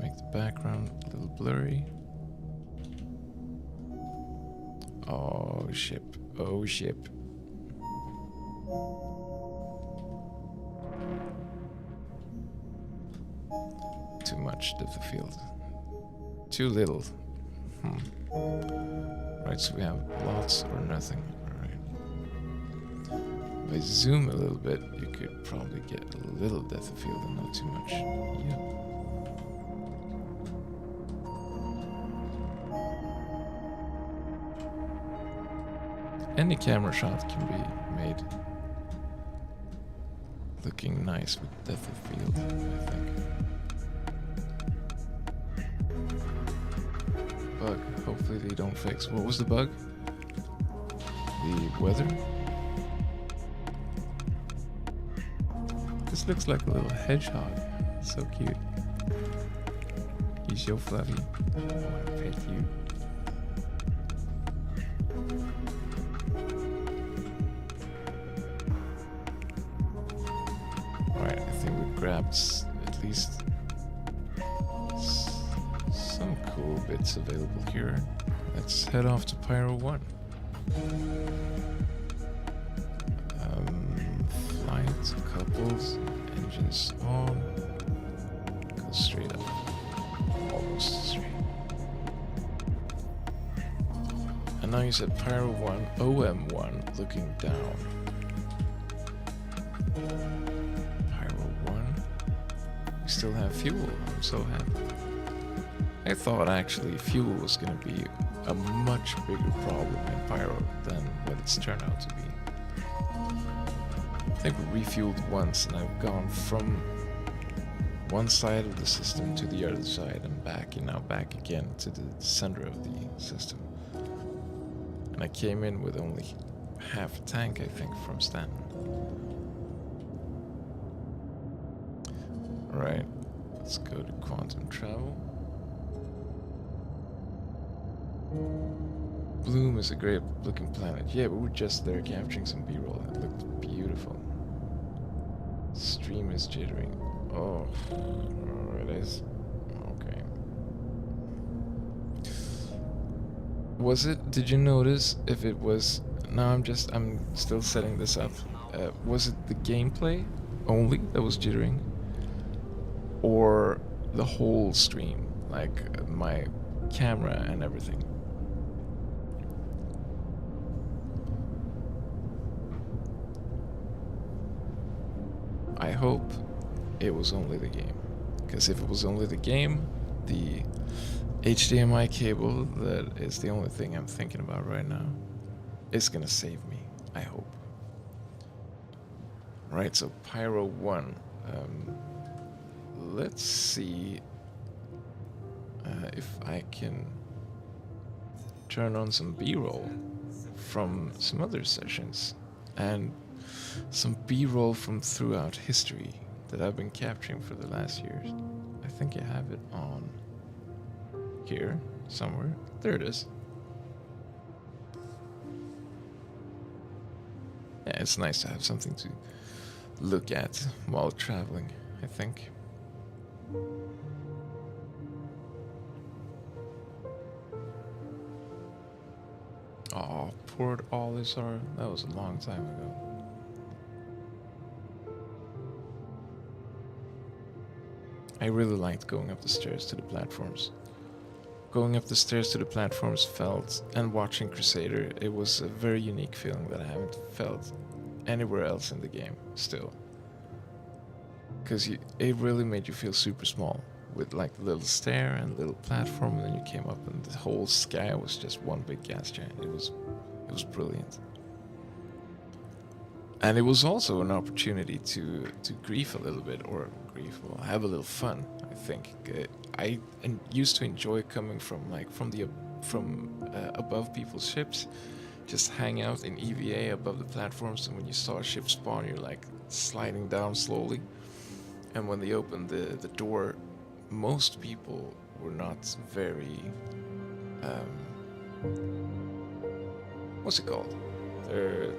Make the background a little blurry. Oh, ship. Oh, ship. Too much depth of field. Too little. Right, so we have lots or nothing. Alright. If I zoom a little bit, you could probably get a little depth of field and not too much. Yeah. Any camera shot can be made looking nice with depth of field, I think. Bug. Hopefully they don't fix. What was the bug? The weather? This looks like a little hedgehog. So cute. He's so fluffy. I want to pet you. Alright, I think we grabbed at least some cool bits available here. Let's head off to Pyro 1. Flight, couples, engines on. Go straight up. Almost straight. And now you said Pyro 1, OM1, looking down. Pyro 1. We still have fuel. I'm so happy. I thought actually fuel was going to be a much bigger problem in Pyro than what it's turned out to be. I think we refueled once and I've gone from one side of the system to the other side and back, and now back again to the center of the system. And I came in with only half a tank, I think, from Stanton. Alright, let's go to quantum travel. Bloom is a great looking planet. Yeah, we were just there capturing some B-roll and it looked beautiful. Stream is jittering. Oh, it is. Okay. Was it? Did you notice if it was? Now I'm still setting this up. Was it the gameplay only that was jittering, or the whole stream, like my camera and everything? I hope it was only the game, because if it was only the game, the HDMI cable that is the only thing I'm thinking about right now is gonna save me, I hope. Right, so Pyro 1. Let's see if I can turn on some B-roll from some other sessions and some B-roll from throughout history that I've been capturing for the last years. I think I have it on here somewhere. There it is. Yeah, it's nice to have something to look at while traveling, I think. Oh, Port Olisar. That was a long time ago. I really liked going up the stairs to the platforms. Going up the stairs to the platforms felt, and watching Crusader, it was a very unique feeling that I haven't felt anywhere else in the game still. Because it really made you feel super small, with like a little stair and a little platform, and then you came up and the whole sky was just one big gas giant. It was brilliant. And it was also an opportunity to grief a little bit, or grief, well, have a little fun. I think used to enjoy coming from above people's ships, just hang out in EVA above the platforms, and when you saw a ship spawn, you're like sliding down slowly. And when they opened the door, most people were not very what's it called? Their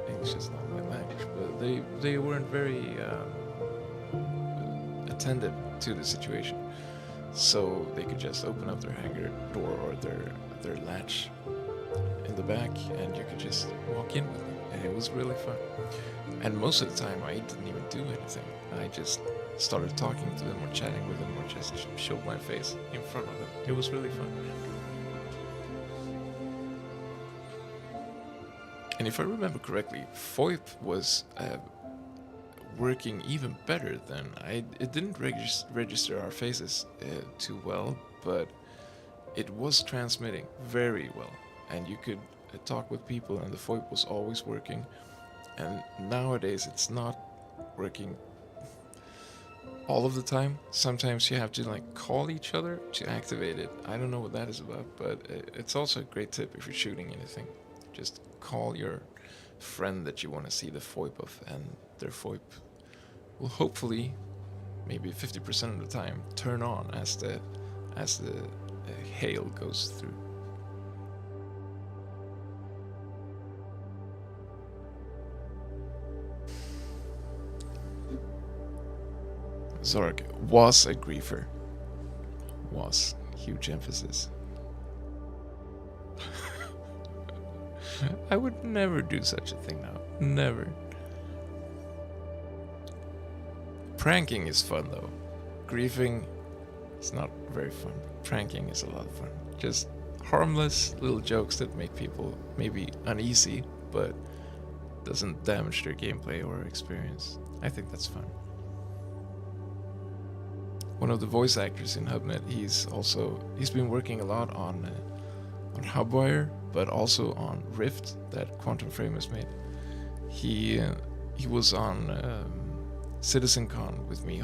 English is not my language, but they weren't very attentive to the situation. So they could just open up their hangar door or their latch in the back, and you could just walk in with them, and it was really fun. And most of the time, I didn't even do anything. I just started talking to them or chatting with them or just showed my face in front of them. It was really fun. And if I remember correctly, FOIP was working even better than it didn't register our faces too well, but it was transmitting very well, and you could talk with people, and the FOIP was always working. And nowadays it's not working all of the time. Sometimes you have to like call each other to activate it. I don't know what that is about, but it's also a great tip if you're shooting anything. Just call your friend that you want to see the FOIP of, and their FOIP will hopefully, maybe 50% of the time, turn on as the hail goes through. Zorg was a griefer. Was. Huge emphasis. I would never do such a thing now. Never. Pranking is fun though. Griefing is not very fun. Pranking is a lot of fun. Just harmless little jokes that make people maybe uneasy, but doesn't damage their gameplay or experience. I think that's fun. One of the voice actors in HubNet, he's been working a lot on Hubwire, but also on Rift that Quantum Frame has made. He was on CitizenCon with me,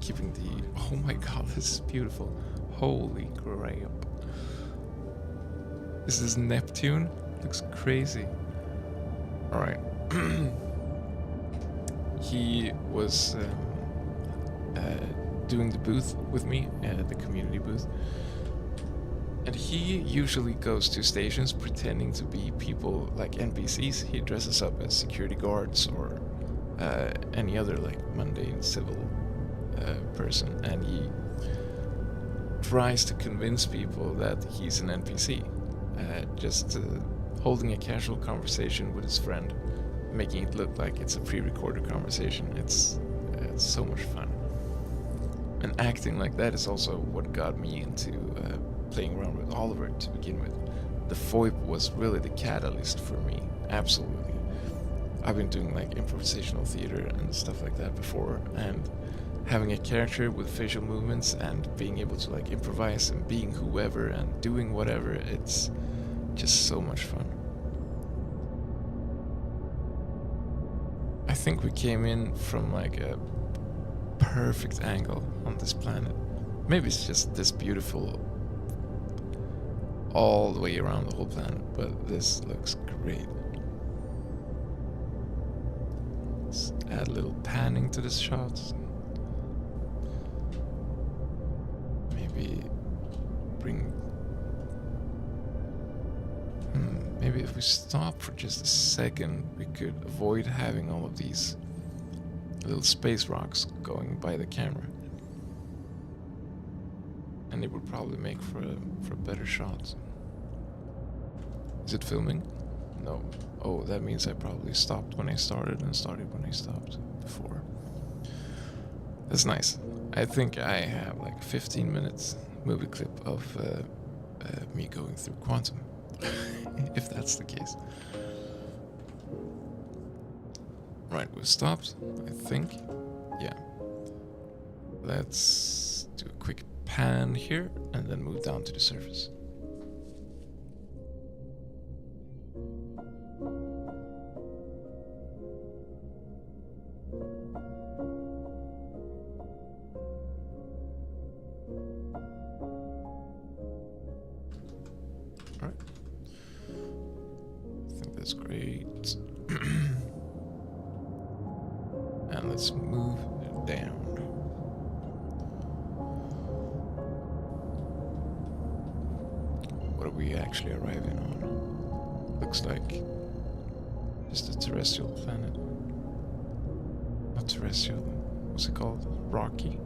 keeping the. Oh my god, this is beautiful! Holy crap! Is this Neptune? Looks crazy. All right. He was doing the booth with me, the community booth. And he usually goes to stations pretending to be people like NPCs. He dresses up as security guards or any other like mundane civil person, and he tries to convince people that he's an NPC, just holding a casual conversation with his friend, making it look like it's a pre-recorded conversation. It's so much fun. And acting like that is also what got me into playing around with Oliver to begin with. The FOIP was really the catalyst for me, absolutely. I've been doing like improvisational theater and stuff like that before, and having a character with facial movements and being able to like improvise and being whoever and doing whatever, it's just so much fun. I think we came in from like a perfect angle on this planet. Maybe it's just this beautiful all the way around the whole planet, but this looks great. Let's add a little panning to this shot. Maybe bring... maybe if we stop for just a second, we could avoid having all of these little space rocks going by the camera. And it would probably make for a better shot. Is it filming? No. Oh, that means I probably stopped when I started and started when I stopped before. That's nice. I think I have like 15 minutes movie clip of me going through Quantum. If that's the case. Right, we've stopped, I think. Yeah. Let's do a quick pan here and then move down to the surface. Alright. I think that's great. And let's move it down. What are we actually arriving on? Looks like just a terrestrial planet. Not terrestrial. What's it called? Rocky,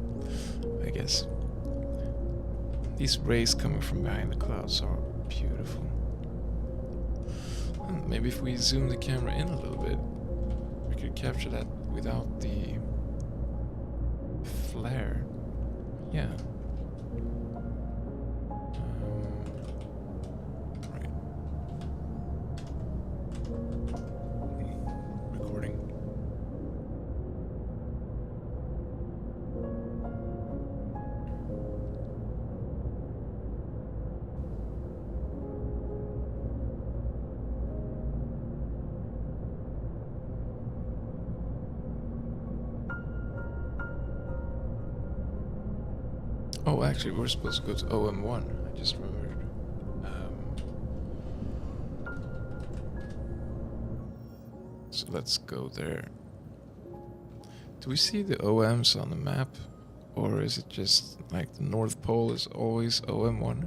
I guess. These rays coming from behind the clouds are beautiful. Maybe if we zoom the camera in a little bit, we could capture that without the flare. Yeah. Right. Recording. Oh, actually, we're supposed to go to OM1. I just remembered. So let's go there. Do we see the OMs on the map? Or is it just like the North Pole is always OM1?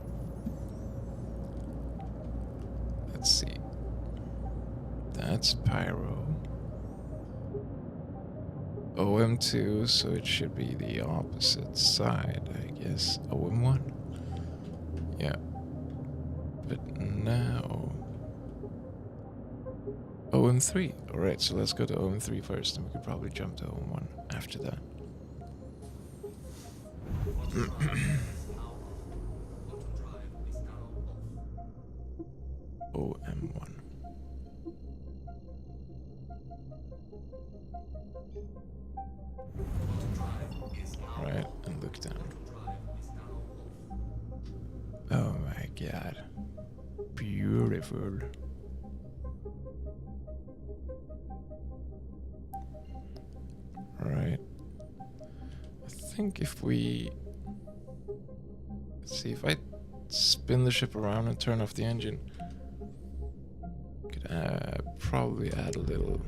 Let's see. That's Pyro. OM2, so it should be the opposite side, I guess. OM1. Yeah. But now... OM3. Alright, so let's go to OM3 first, and we could probably jump to OM1 after that. OM1. Right, and look down. Oh my god. Beautiful. Right. I think if we... Let's see, if I spin the ship around and turn off the engine, could probably add a little...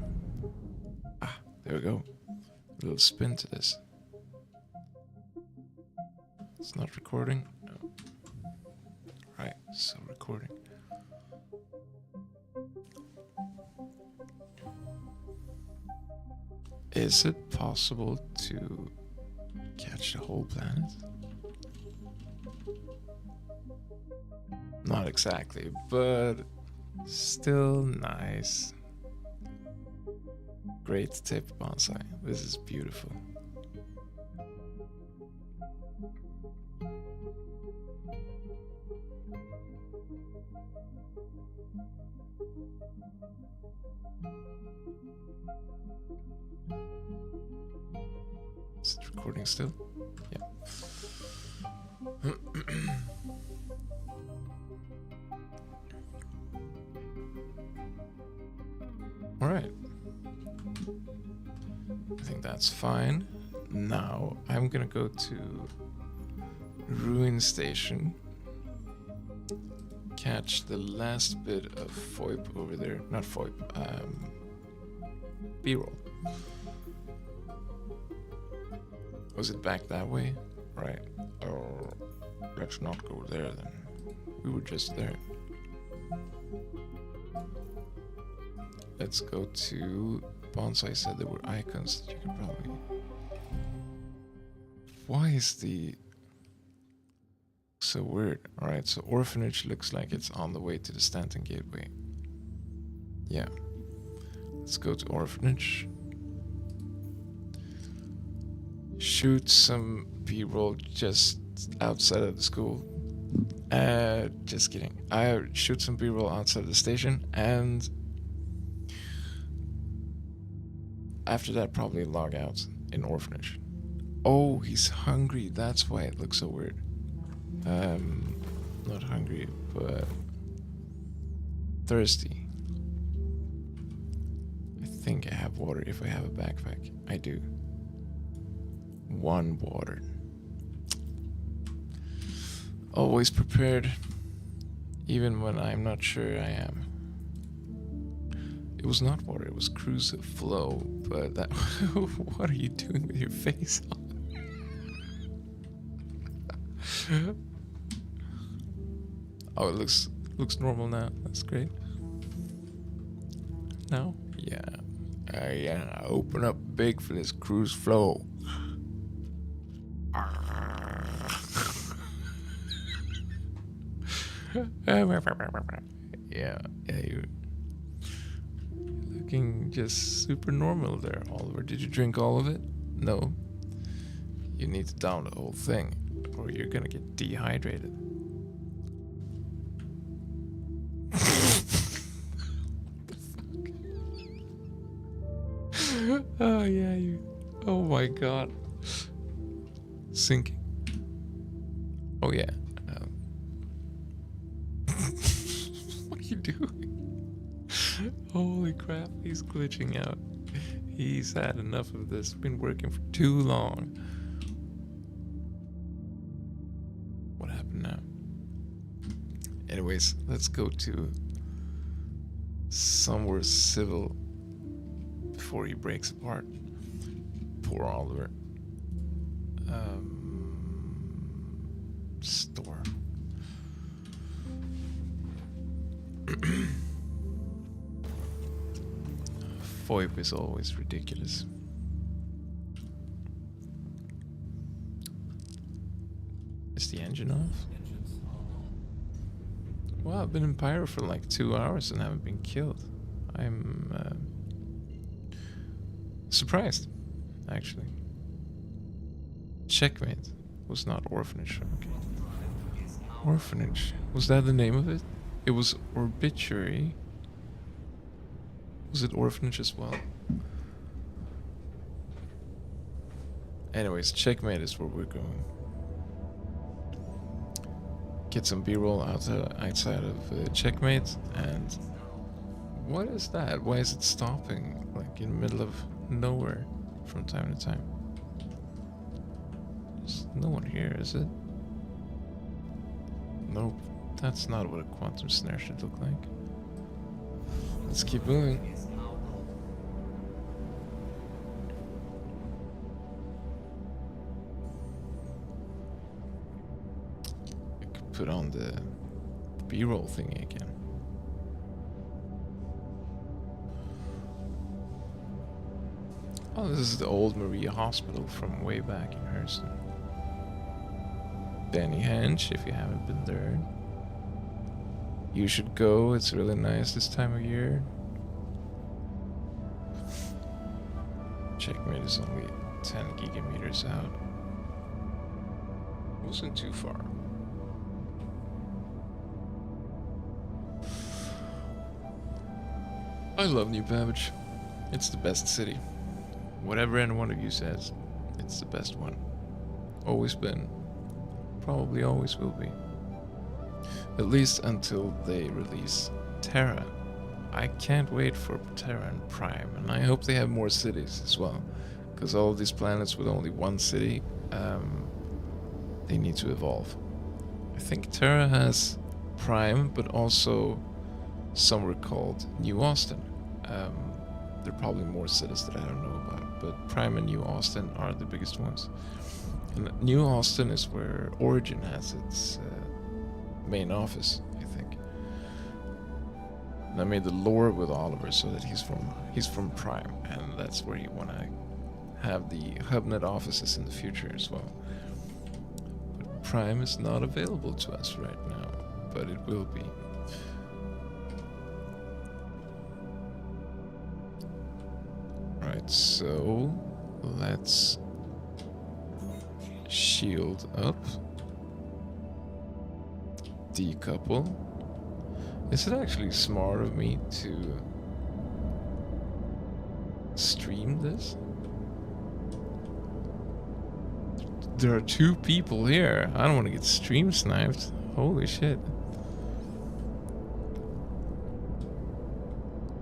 Ah, there we go. A little spin to this. It's not recording? No. Right, so recording. Is it possible to catch the whole planet? Not exactly, but still nice. Great tip, bonsai. This is beautiful. Is it recording still? Yeah. Alright. I think that's fine. Now I'm gonna go to Ruin Station. Catch the last bit of FOIP over there. Not FOIP, B-roll. Was it back that way? Right. Oh, let's not go there then. We were just there. Let's go to... Bonsai said there were icons that you can probably... Why is the... So weird. Alright, so Orphanage looks like it's on the way to the Stanton Gateway. Yeah. Let's go to Orphanage. Shoot some B-roll just outside of the school. Just kidding. I shoot some B-roll outside of the station, and after that probably log out in Orphanage. Oh, he's hungry. That's why it looks so weird. Not hungry, but thirsty. I think I have water if I have a backpack. I do. 1 water. Always prepared. even when I'm not sure I am. It was not water, it was cruise flow, but that. What are you doing with your face on? Oh, it looks normal now. That's great. Now, yeah, yeah. Open up big for this cruise flow. Yeah, you're looking just super normal there, Oliver. Did you drink all of it? No. You need to down the whole thing, or you're gonna get dehydrated. Oh yeah, you. Oh my god. Sinking. Oh yeah. What are you doing? Holy crap, he's glitching out. He's had enough of this. Been working for too long. What happened now? Anyways, let's go to somewhere civil before he breaks apart. Poor Oliver. Store. FOIP is always ridiculous. Is the engine off? Well, I've been in Pyro for like 2 hours and haven't been killed. I'm surprised, actually. Checkmate was not orphanage. Okay. Orphanage. Was that the name of it? It was obituary. Was it orphanage as well? Anyways, checkmate is where we're going. Get some B-roll outside of checkmate, and what is that? Why is it stopping like in the middle of nowhere from time to time? There's no one here, is it? Nope, that's not what a quantum snare should look like. Let's keep moving. I could put on the B-roll thingy again. Oh, this is the old Maria Hospital from way back in Hurston. Danny Hench, if you haven't been there. You should go, it's really nice this time of year. Checkmate is only 10 gigameters out. Wasn't too far. I love New Babbage. It's the best city. Whatever any one of you says, it's the best one. Always been. Probably always will be. At least until they release Terra. I can't wait for Terra and Prime, and I hope they have more cities as well. Because all of these planets with only one city, they need to evolve. I think Terra has Prime, but also somewhere called New Austin. There are probably more cities that I don't know about, but Prime and New Austin are the biggest ones. And New Austin is where Origin has its main office, I think. And I made the lore with Oliver so that he's from Prime, and that's where you want to have the hubnet offices in the future as well. But Prime is not available to us right now, but it will be. Alright, so let's shield up. Decouple. Is it actually smart of me to stream this? There are 2 people here. I don't want to get stream sniped. Holy shit.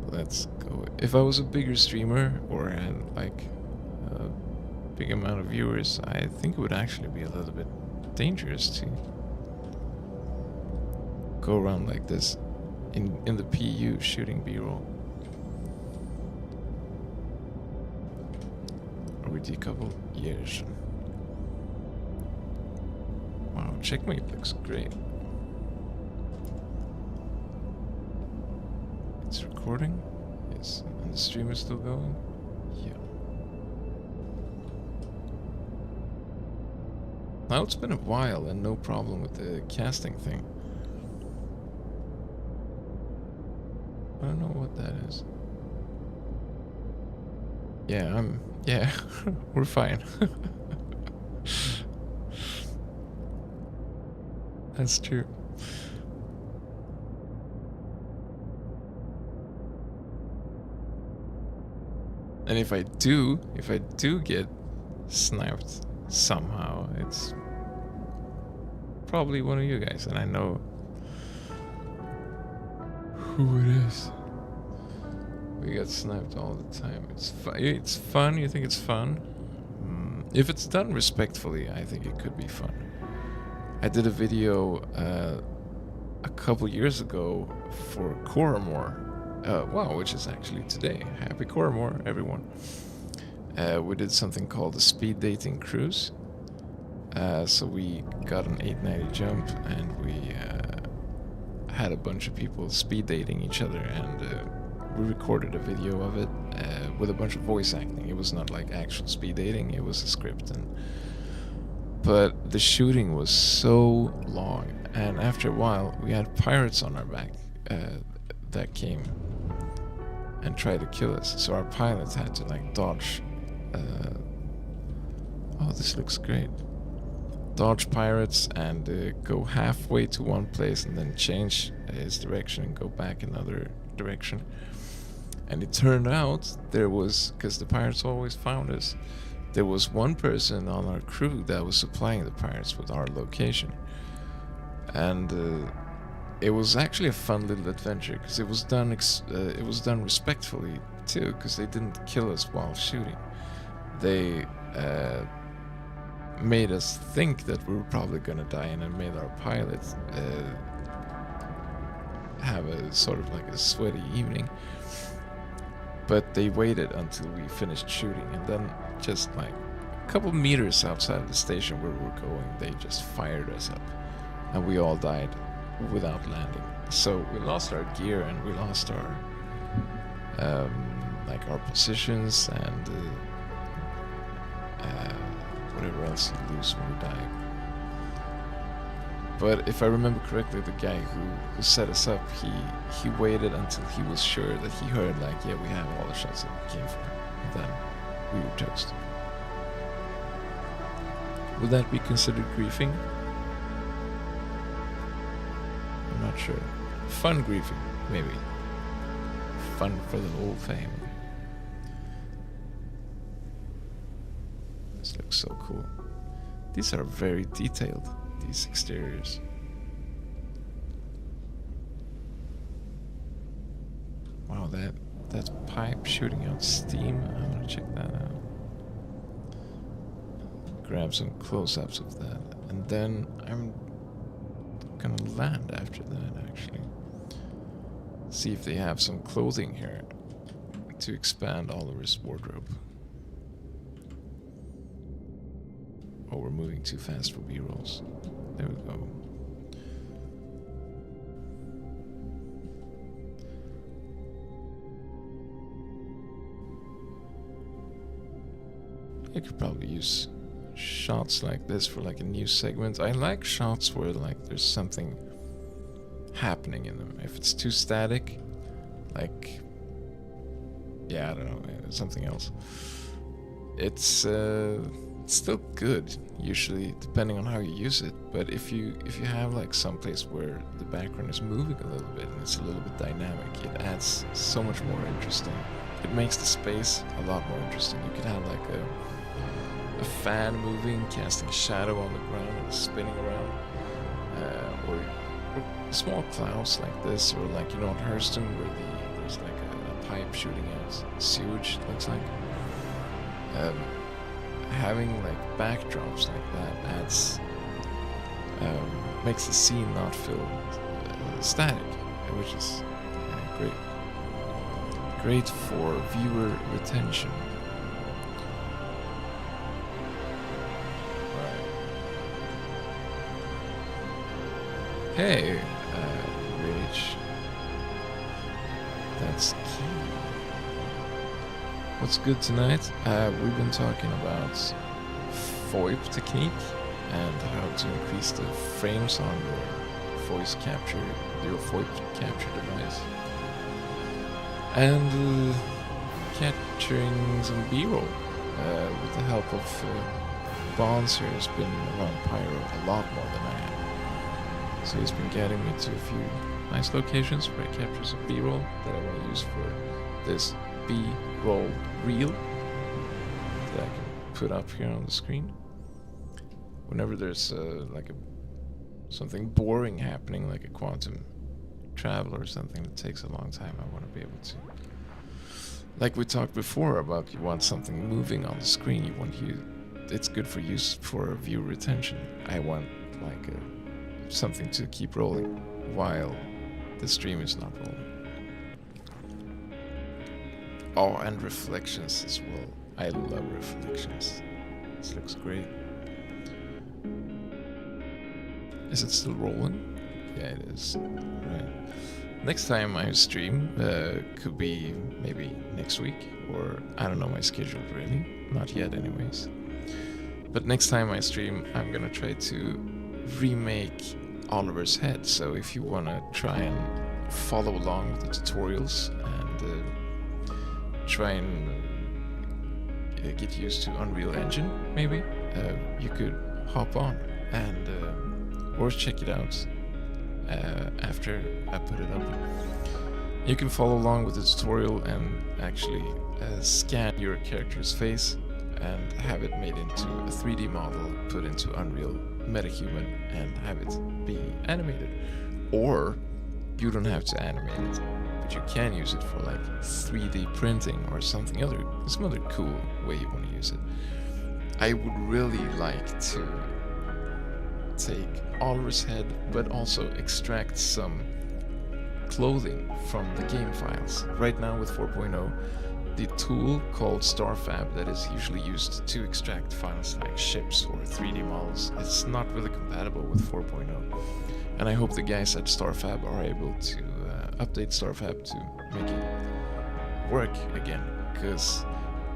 Let's go. If I was a bigger streamer or had like a big amount of viewers, I think it would actually be a little bit dangerous to go around like this in the PU shooting B-roll. Are we decoupled? Yes. Wow, checkmate looks great. It's recording? Yes. And the stream is still going? Yeah. Now it's been a while and no problem with the casting thing. I don't know what that is. Yeah, we're fine. That's true. And if I do get sniped somehow, it's probably one of you guys, and I know who it is. We get sniped all the time. It's fun. You think it's fun? If it's done respectfully, I think it could be fun. I did a video a couple years ago for Coromore. Wow, which is actually today. Happy Coromore, everyone. We did something called the speed dating cruise. So we got an 890 jump and we had a bunch of people speed dating each other, and we recorded a video of it with a bunch of voice acting. It was not like actual speed dating, it was a script. But the shooting was so long, and after a while we had pirates on our back that came and tried to kill us. So our pilots had to like dodge. Oh, this looks great. Dodge pirates and go halfway to one place and then change his direction and go back another direction. And it turned out there was, because the pirates always found us, there was one person on our crew that was supplying the pirates with our location. And it was actually a fun little adventure, because it was done respectfully too, because they didn't kill us while shooting. They made us think that we were probably gonna die, and it made our pilots have a sort of like a sweaty evening. But they waited until we finished shooting, and then just like a couple meters outside of the station where we were going, they just fired us up, and we all died without landing. So we lost our gear and we lost our like our positions and whatever else you lose when you die. But if I remember correctly, the guy who set us up, he waited until he was sure that he heard like, yeah, we have all the shots that we came for, and then we were toast. Would that be considered griefing? I'm not sure. Fun griefing, maybe. Fun for the whole family. This looks so cool. These are very detailed, these exteriors. Wow, that's pipe shooting out steam. I want to check that out. Grab some close-ups of that, and then I'm gonna land after that, actually. See if they have some clothing here to expand Oliver's wardrobe. Oh, we're moving too fast for B-rolls. There we go. I could probably use shots like this for like a new segment. I like shots where like there's something happening in them. If it's too static, like, yeah, I don't know, something else. It's still good, usually, depending on how you use it. But if you have like some place where the background is moving a little bit and it's a little bit dynamic, it adds so much more interesting. It makes the space a lot more interesting. You could have like a fan moving, casting shadow on the ground and spinning around, or small clouds like this, or like, you know, on Hurston where there's like a pipe shooting out sewage, looks like. Having like backdrops like that adds, makes the scene not feel static, which is great. Great for viewer retention. Hey, Rage. That's key. What's good tonight? We've been talking about FOIP technique and how to increase the frames on your voice capture, your FOIP capture device. And capturing some B-roll with the help of Bonds here has been around Pyro a lot more than I have. So he's been getting me to a few nice locations where I capture some B-roll that I want to use for this B-roll reel that I can put up here on the screen. Whenever there's like something boring happening, like a quantum travel or something that takes a long time, I want to be able to, like we talked before about, you want something moving on the screen, you want it's good for use for view retention. I want like something to keep rolling while the stream is not rolling. Oh, and reflections as well. I love reflections. This looks great. Is it still rolling? Yeah, it is. Right. Next time I stream could be maybe next week, or I don't know my schedule really. Not yet anyways. But next time I stream, I'm gonna try to remake Oliver's Head. So if you wanna try and follow along with the tutorials and try and get used to Unreal Engine, maybe you could hop on and or check it out after I put it up. You can follow along with the tutorial and actually scan your character's face and have it made into a 3D model, put into Unreal Metahuman, and have it be animated. Or you don't have to animate it, but you can use it for like 3D printing or some other cool way you want to use it. I would really like to take Oliver's head, but also extract some clothing from the game files. Right now with 4.0, the tool called StarFab that is usually used to extract files like ships or 3D models, it's not really compatible with 4.0. And I hope the guys at StarFab are able to update StarFab to make it work again, because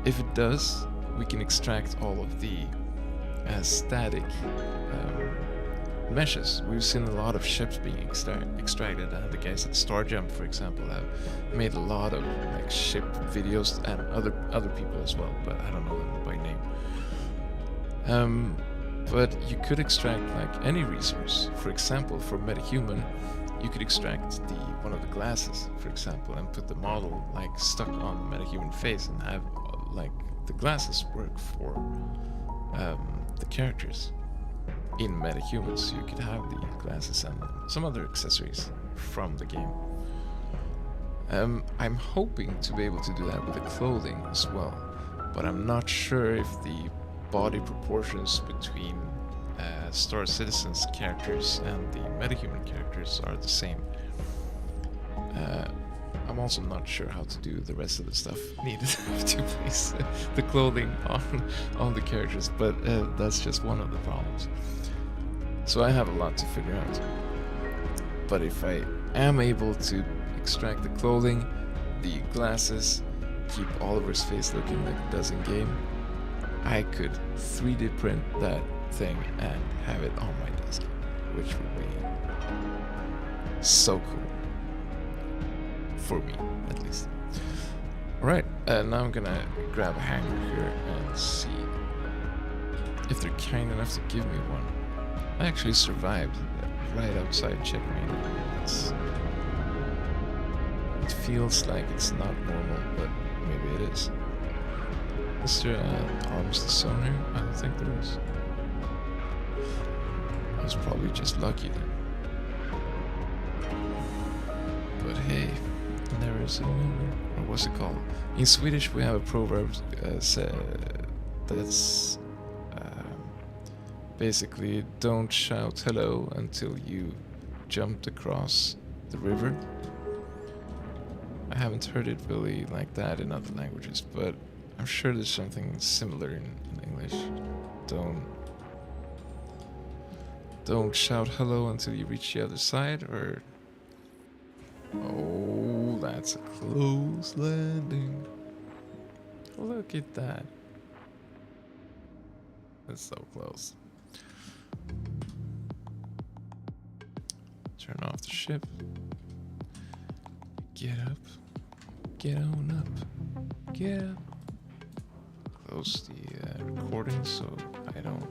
if it does, we can extract all of the static meshes. We've seen a lot of ships being extracted, and the guys at Starjump, for example, have made a lot of like ship videos, and other people as well, but I don't know them by name. But you could extract like any resource. For example, for Metahuman, you could extract one of the glasses, for example, and put the model like stuck on the Metahuman face and have like the glasses work for the characters in Metahumans. So you could have the glasses and some other accessories from the game. I'm hoping to be able to do that with the clothing as well, but I'm not sure if the body proportions between Star Citizen's characters and the Metahuman characters are the same. I'm also not sure how to do the rest of the stuff needed to place the clothing on the characters, but that's just one of the problems. So I have a lot to figure out. But if I am able to extract the clothing, the glasses, keep Oliver's face looking like it does in game, I could 3D print that thing and have it on my desk, which would be so cool. For me, at least. Alright, now I'm gonna grab a hanger here and see if they're kind enough to give me one. I actually survived right outside checkmate. It feels like it's not normal, but maybe it is. Is there arms to zone here? I don't think there is. I was probably just lucky then. But hey, there is another. Or what's it called? In Swedish we have a proverb that's basically don't shout hello until you jumped across the river. I haven't heard it really like that in other languages, but I'm sure there's something similar in English. Don't shout hello until you reach the other side, or... Oh, that's a close landing. Look at that. That's so close. Turn off the ship. Get up. Get on up. Get up. Close the recording so I don't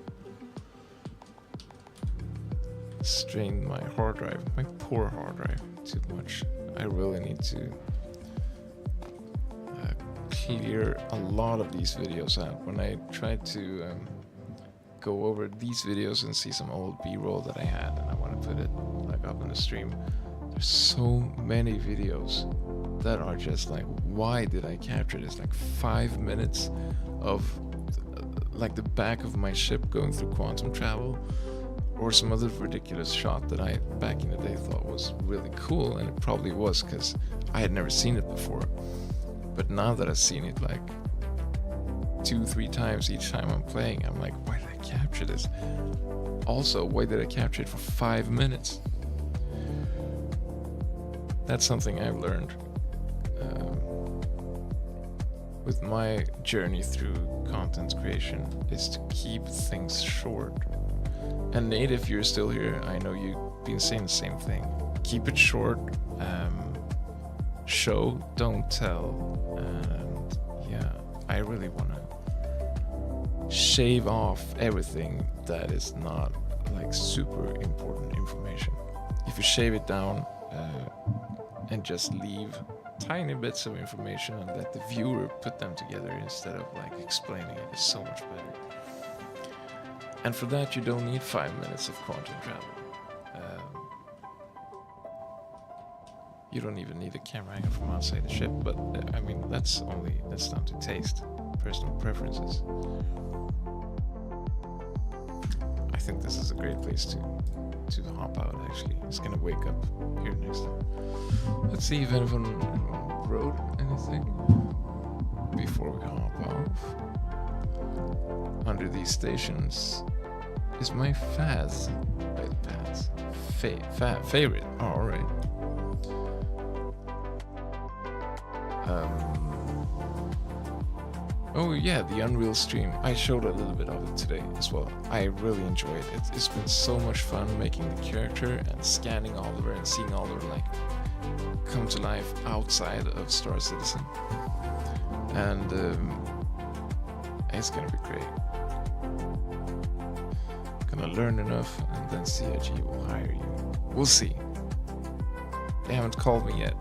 strain my hard drive, my poor hard drive, too much. I really need to clear a lot of these videos out. When I tried to go over these videos and see some old B-roll that I had, and I want to put it like up on the stream, there's so many videos that are just like, why did I capture this? Like 5 minutes of like the back of my ship going through quantum travel, or some other ridiculous shot that I back in the day thought was really cool, and it probably was because I had never seen it before. But now that I've seen it like 2-3 times each time I'm playing, I'm like, why did I capture this? Also, why did I capture it for 5 minutes? That's something I've learned with my journey through content creation, is to keep things short. And Nate, if you're still here, I know you've been saying the same thing. Keep it short. Show, don't tell. And yeah, I really want to shave off everything that is not like super important information. If you shave it down and just leave tiny bits of information and let the viewer put them together instead of like explaining it, is so much better. And for that, you don't need 5 minutes of quantum travel. You don't even need a camera angle from outside the ship, but I mean, that's down to taste, personal preferences. I think this is a great place to hop out, actually. It's gonna wake up here next time. Let's see if anyone wrote anything before we hop off. Under these stations is my Faz. Wait, Faz. Favorite. Oh, alright. Oh yeah, the Unreal stream. I showed a little bit of it today as well. I really enjoyed it. It's been so much fun making the character and scanning Oliver and seeing Oliver like come to life outside of Star Citizen. And it's gonna be great. Gonna learn enough, and then CIG will hire you. We'll see. They haven't called me yet.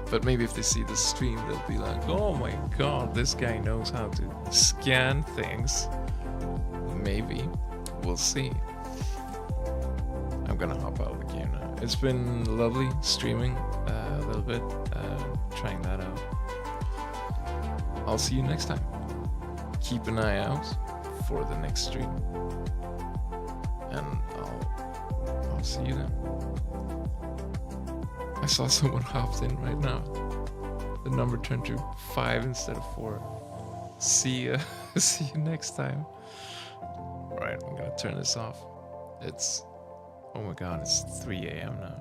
But maybe if they see the stream, they'll be like, oh my god, this guy knows how to scan things. Maybe. We'll see. I'm gonna hop out of the game now. It's been lovely streaming a little bit, trying that out. I'll see you next time. Keep an eye out for the next stream. And I'll see you then. I saw someone hopped in right now. The number turned to 5 instead of 4. See ya. See you next time. Alright, I'm gonna turn this off. It's... oh my god, it's 3 a.m. now.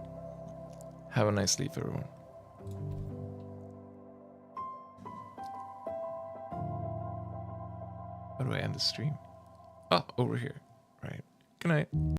Have a nice sleep, everyone. How do I end the stream? Oh, over here. Right. Good night.